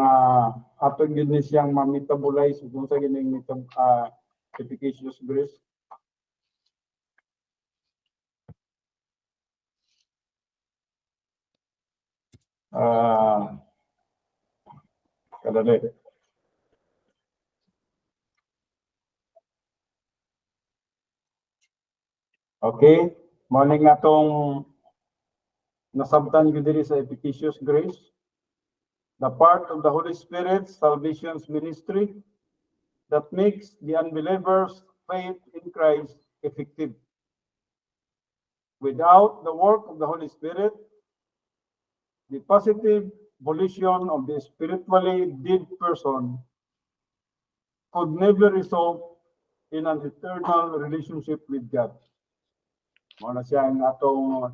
[SPEAKER 1] ato yun siyang ma-metabolize kung sa gining efficacious grace. Kadali. Okay, morning nga tong nasabtan ko diri sa efficacious grace. The part of the Holy Spirit, salvation's ministry, that makes the unbeliever's faith in Christ effective. Without the work of the Holy Spirit, the positive volition of the spiritually dead person could never result in an eternal relationship with God. Muna siya ang atong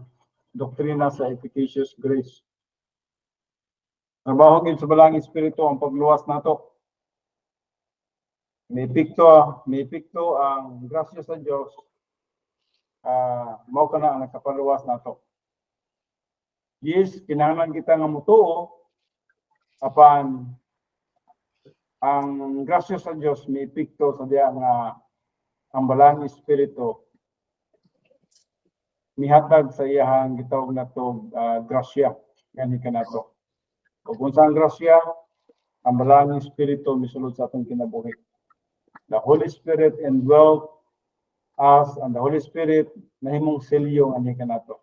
[SPEAKER 1] doktrina sa efficacious grace. Trabaho gid sa balang espiritu ang pagluwas nato. May epekto ang grasya sa Dios. Mao kana ang nakapaluwas nato. Yes, kinahanglan kita nga mutuo apan ang grasya sa Dios may epekto sa diya nga ang balang espiritu mihatag sa iyang gitawag nato grasya gani kanato. Kung unsa ang grasya, ang balang espiritu misulod sa atong kinabuhi. The Holy Spirit indwelt us and the Holy Spirit nahimong selyo ani kanato.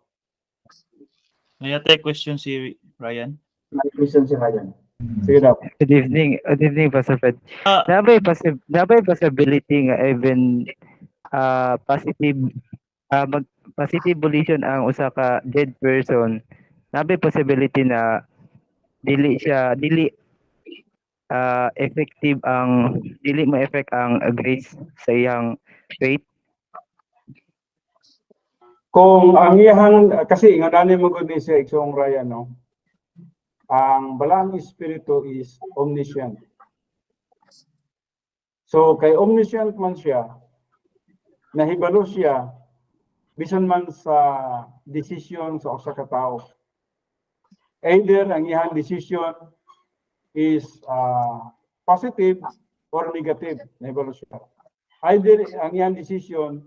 [SPEAKER 5] May ate question si Ryan.
[SPEAKER 1] May question si Ryan. Sige daw.
[SPEAKER 7] Good evening, Pastor Fred. Nabay possibility nga even positive volition ang usa ka dead person. Nabay possibility na dili effective ang dili ma-effect ang grace sa iyang faith.
[SPEAKER 1] Kung ang iyang kasi ngadani mo gud ni siya iksong Ryan, no. Ang balang espiritu is omniscient. So kay omniscient man siya, nahibalo siya bisan man sa decision sa usa ka tawo. Either ang iyang decision is positive or negative, nahibalo siya. Either ang iyang decision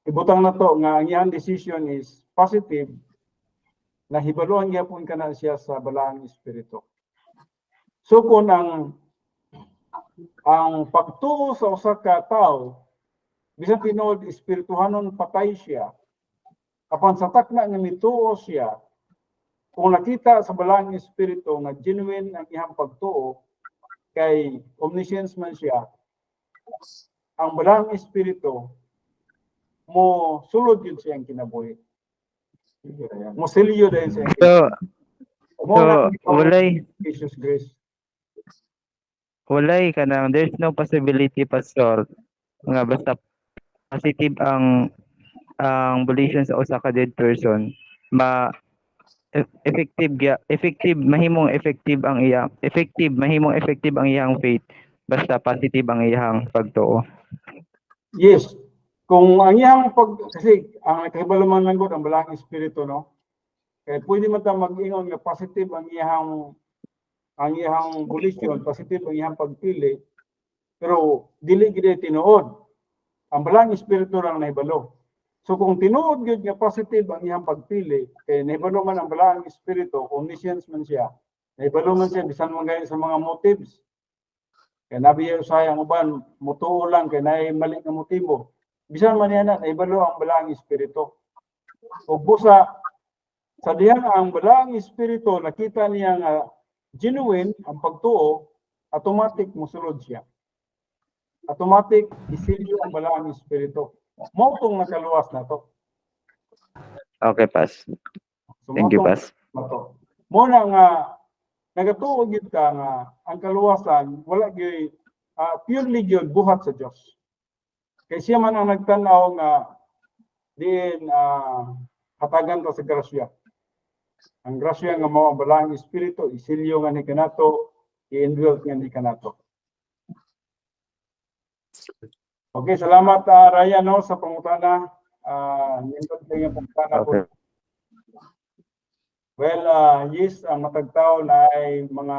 [SPEAKER 1] ibutang na to nga ang iyang decision is positive, nahibaluan niya po ka na siya sa balang espiritu. So kung ang pagtuo sa usa ka tawo bisan tinuod espirituhanon patay siya, apan sa takna nga mituo siya, kung nakita sa balang espiritu nga genuine ang iyang pagtuo kay omniscience man siya, ang balang espiritu mo sulod yun siyang kinabuhi. Mo selyo dahil siya.
[SPEAKER 7] Walay
[SPEAKER 1] Jesus grace.
[SPEAKER 7] Walay kanang there's no possibility, Pastor, nga basta positive ang volition sa usa ka dead person, mahimong effective ang iyang faith basta positive ang iyang pagtuo.
[SPEAKER 1] Yes. Kung ang iyang kasi ang kahibalaman lang gud ang balang espiritu, no. Kaya pwede man ta mag-ingon nga positive ang iyang volition, positive ang iyang pagpili, pero dili gid tinuod. Ang balang espiritu lang nahibalo. So kung tinuod gyud nga positive ang iyang pagpili, kay nahibalo man ang balang espiritu, omniscience man siya, nahibalo man siya bisan man gayud sa mga motives. Kaya nabiya usay ang uban mutuo lang kay naay mali nga motibo. Bisan man yan nahibalo ang balang espiritu. O busa sa diyan ang balang espiritu nakita niya nga genuine ang pagtuo, automatic mosulod siya. Automatic isilyo ang balang espiritu. Mao tong nakaluwas na to.
[SPEAKER 7] Okay, Pas.
[SPEAKER 1] So,
[SPEAKER 7] Thank you, Pas.
[SPEAKER 1] Mo na nga nagatuo gyud ka nga ang kaluwasan wala gyud purely gyud buhat sa Dios. Kay siya man ang nagtan-aw nga diin hatagan ta sa grasya. Ang grasya nga mao ang balaang espiritu isilyo nga ni kanato, i-indwelt nga ni kanato. Okay, salamat Ryan no sa pangutana. Nindot lang yung pangutana ko.
[SPEAKER 7] Okay.
[SPEAKER 1] Well, yes, ang matagtao na ay mga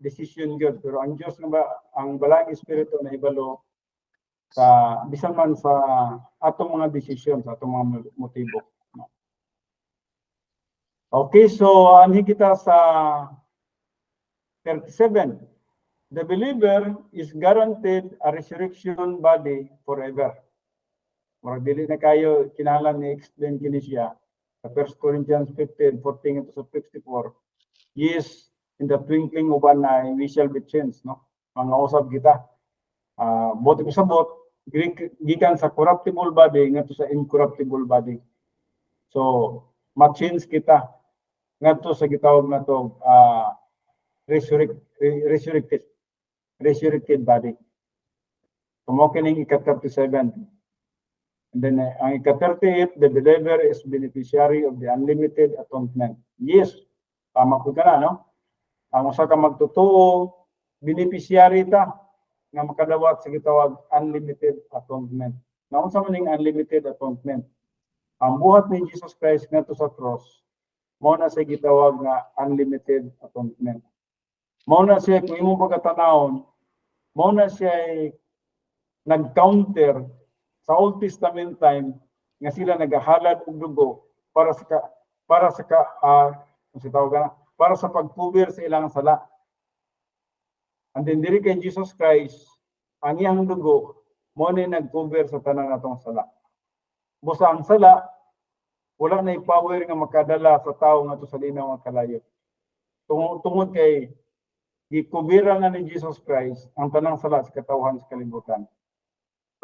[SPEAKER 1] decision gyud pero ang Dios nga ang balaang espiritu na ibalo sa bisan man sa atong mga decision, sa atong mga motibo. Okay, so anhi kita sa 37. The believer is guaranteed a resurrection body forever. Murag dili na kayo kinahanglan ni explain kini siya sa 1 Corinthians 15:14 to 54. Yes, in the twinkling of an eye we shall be changed, no? Mga usab kita. Bot ko sabot gikan sa corruptible body ngadto sa incorruptible body. So, ma-change kita ngadto sa gitawag nato resurrected body. Kumokining ika-37. And then ang ika-38, the believer is beneficiary of the unlimited atonement. Yes, tama po ka na, no? Ang usa ka magtutuo, beneficiary ta nga makadawat sa gitawag unlimited atonement. Naunsa man ning unlimited atonement? Ang buhat ni Jesus Christ ngadto sa cross, mao na sa gitawag nga unlimited atonement. Mao na siya kung imong pagkatanawon, mao na siya nag-counter sa Old Testament time nga sila nagahalad og dugo para sa pagpuber sa ilang sala. And then diri kay Jesus Christ, ang iyang dugo mo ni nag-cover sa tanan natong sala. Busa ang sala wala na power nga makadala sa tawo ngadto sa linaw nga kalayo. Tungod kay gikubira na ni Jesus Christ ang tanang sala sa katawhan sa kalibutan.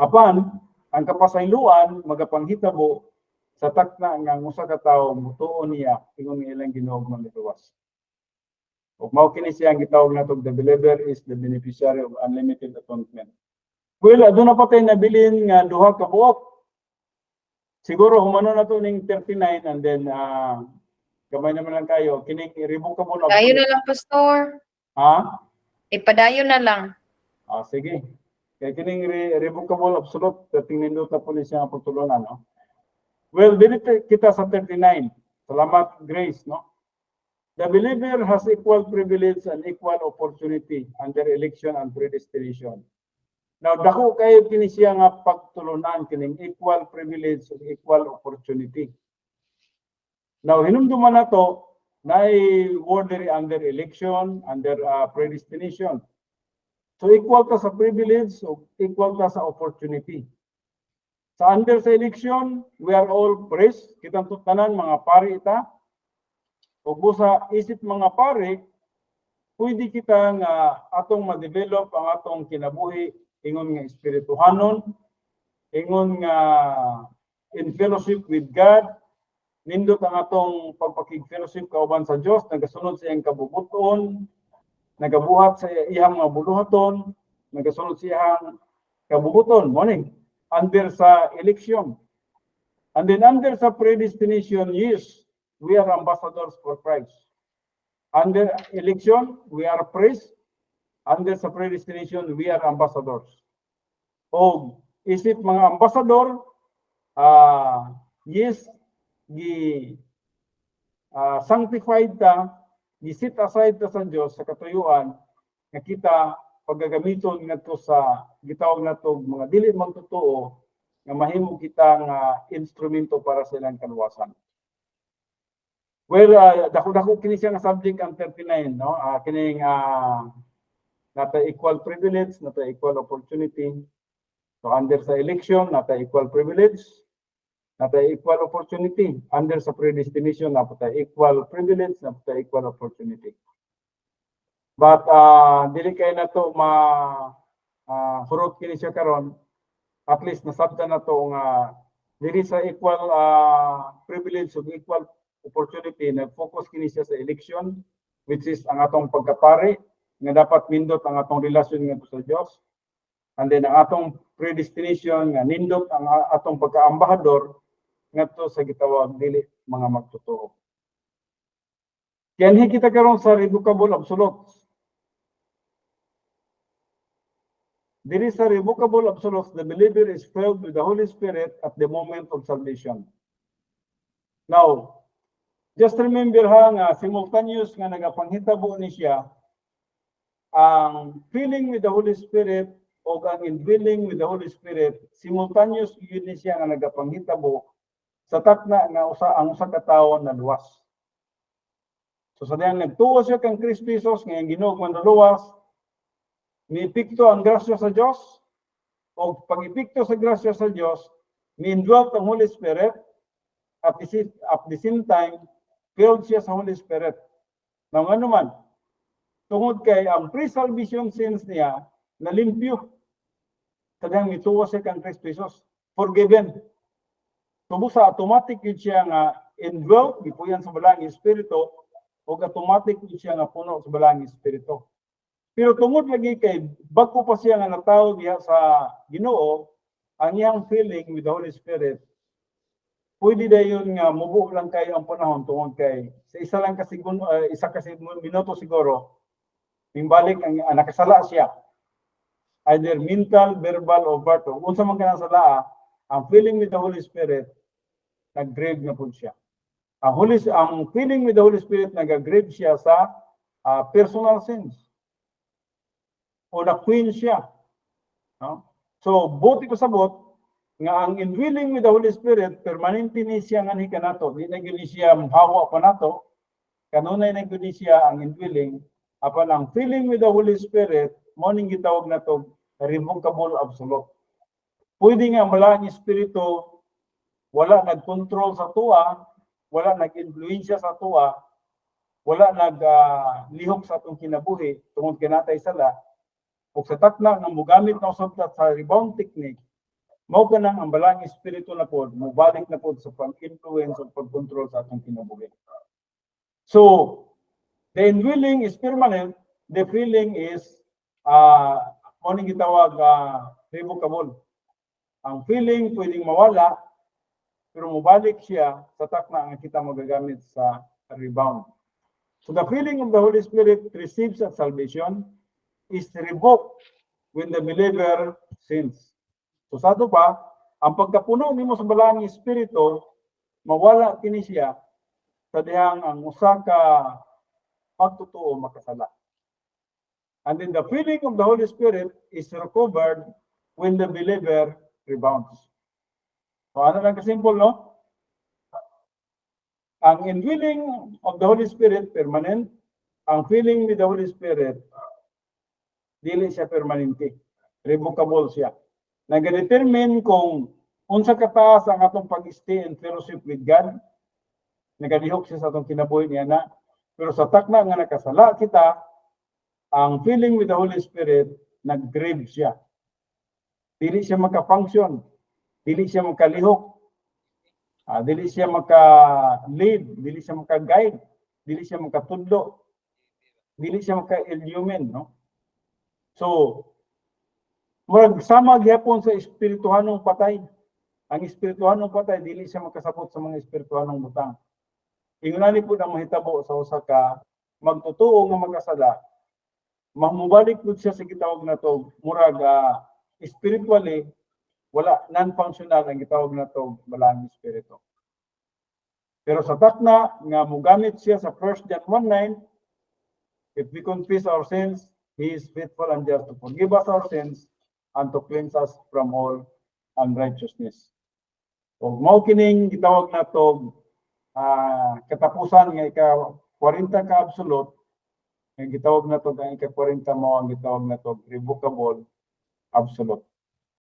[SPEAKER 1] Apan ang kapasayloan magapanghitabo sa takna nga usa ka tawo mutuo niya ingon nga ilang Ginoo manluwas. Ug mao kini siya ang gitawag nato the believer is the beneficiary of unlimited atonement. Well, aduna pa tay nabilin nga duha ka buok. Siguro humano na to ning 39 and then gamay naman lang kayo kining irrevocable.
[SPEAKER 8] Dayo na lang, Pastor.
[SPEAKER 1] Ha?
[SPEAKER 8] Ipadayo na lang.
[SPEAKER 1] Sige. Kaya kining irrevocable absolute, tingnindo ta po ni siya pagtulunan, no? Well, dito kita sa 39. Salamat, Grace, no? The believer has equal privilege and equal opportunity under election and predestination. Now, dako kayo kini siya nga pagtulunan kining equal privilege and equal opportunity. Now, hinumduman na to na word under election, under predestination. So equal ta sa privilege, so equal ta sa opportunity. Sa under sa election, we are all praised. Kitang tanan mga pari ita. O busa isip mga pari, pwede kita nga atong ma-develop ang atong kinabuhi ingon nga espirituhanon, ingon nga in fellowship with God, nindot ang atong pagpakig-fellowship kauban sa Dios, nagasunod sa iyang kabubuton, nagabuhat sa iyang mga buluhaton, nagasunod sa iyang kabubuton, morning, under sa election. And then under sa predestination, yes, we are ambassadors for Christ. Under election, we are praised. Under sa predestination, we are ambassadors. O isip mga ambassador, yes, sanctified ta, gi-set aside ta sa Dios sa katuyuan nga kita paggagamiton ngadto sa gitawag nato mga dili magtotoo nga mahimo kita nga instrumento para sa ilang kaluwasan. Well, dako kini siya nga subject ang 39, no? Kining nata equal privilege, nata equal opportunity. So under sa election, nata equal privilege, nata equal opportunity. Under sa predestination, nata equal privilege, nata equal opportunity. But dili kay nato hurot kini siya karon, at least nasabtan nato nga dili sa equal privilege ug equal opportunity, nag-focus kini siya sa election, which is ang atong pagkapari, nga dapat nindot ang atong relasyon nga sa Dios. And then ang atong predestination nga nindot ang atong pagkaambahador ngadto sa gitawag dili mga magtotoo. Kaya kita karon sa revocable absolutes. Diri sa revocable absolutes, the believer is filled with the Holy Spirit at the moment of salvation. Now, just remember ha nga simultaneous nga nagapanghitabo ni siya ang filling with the Holy Spirit o ang indwelling with the Holy Spirit, simultaneous yun ni siya nga nagapanghitabo sa takna nga ang usa ka tawo na luwas. So sa diyang nagtuo siya kang Kristo Jesus nga Ginoo man luwas, niipikto ang grasya sa Dios o pag-ipikto sa grasya sa Dios, ni-indwelt ang Holy Spirit at the same time filled siya sa Holy Spirit. Nang ano man, tungod kay ang pre-salvation sins niya nalimpyo. Kadang nituwa siya kang Kristo Jesus, forgiven. Tubo sa automatic yun siya nga indwelt, gipuyan sa balang Espiritu, o automatic yun siya nga puno sa balang Espiritu. Pero tungod lagi kay bago pa siya nga natawag diha sa Ginoo, ang iyang feeling with the Holy Spirit, pwede dayon nga mubuo lang kayo ang panahon tungod kay sa isa kasi minuto siguro, mimbalik ang nakasala siya. Either mental, verbal, or verbal. Unsa man kanang sala, ang feeling with the Holy Spirit, nag-grave na po siya. Ang feeling with the Holy Spirit, nag-grave siya sa personal sins. O na-queen siya. No? So, buti ko sabot, nga ang indwelling with the Holy Spirit, permanente ni siya nga ni kanato. Di na gini siya mahawa pa nato. Kanunay na gini siya ang indwelling. Apan ang feeling with the Holy Spirit, morning gitawag na to revocable absolute. Pwede nga malang espiritu, wala nag-control sa tuwa, wala nag-influensya sa tuwa, wala naglihok sa atong kinabuhi, tungod kinatay sala, o sa takna nga mogamit na usab sa rebound technique, mao ka nang ang balang espiritu na po, mubalik na po sa pag-influence o pag-control sa atong kinabuhi. So, the indwelling is permanent, the feeling is morning gitawag revocable. Ang feeling pwedeng mawala, pero mubalik siya sa takna nga kita magagamit sa rebound. So the feeling of the Holy Spirit receives at salvation is revoked when the believer sins. So sa ito pa, ang pagkapuno nimo sa balang espiritu, mawala kini siya sa dihang ang usa ka pagtotoo makasala. And then the feeling of the Holy Spirit is recovered when the believer rebounds. So ano lang kasimple, no? Ang indwelling of the Holy Spirit permanent, ang feeling with the Holy Spirit dili siya permanente, revocable siya. Nag-determine kung unsa kataas ang atong pag-stay in fellowship with God, nagalihok siya sa atong kinabuhi niya na, pero sa takna nga nakasala kita, ang feeling with the Holy Spirit, nag-grave siya. Dili siya maka-function, dili siya makalihok, dili siya maka-lead, dili siya maka-guide, dili siya makatudlo, dili siya maka-illumin, no? So, magsama gyapon sa espirituhanong patay. Ang espirituhanong patay, dili siya makasabot sa mga espirituhanong butang. Ingunani po na mahitabo sa usa ka magtotoo nga magkasala, mamubalik po siya sa gitawag na to, murag spiritually, wala, non-functional ang gitawag na to, balang espiritu. Pero sa takna, nga mugamit siya sa 1 John 1:9, if we confess our sins, He is faithful and just to forgive us our sins and to cleanse us from all unrighteousness. So, mao kining gitawag na to, katapusan nga ika-40 ka absolute, ang gitawag na to, ang ika-40 mo ang gitawag na to, revocable absolute.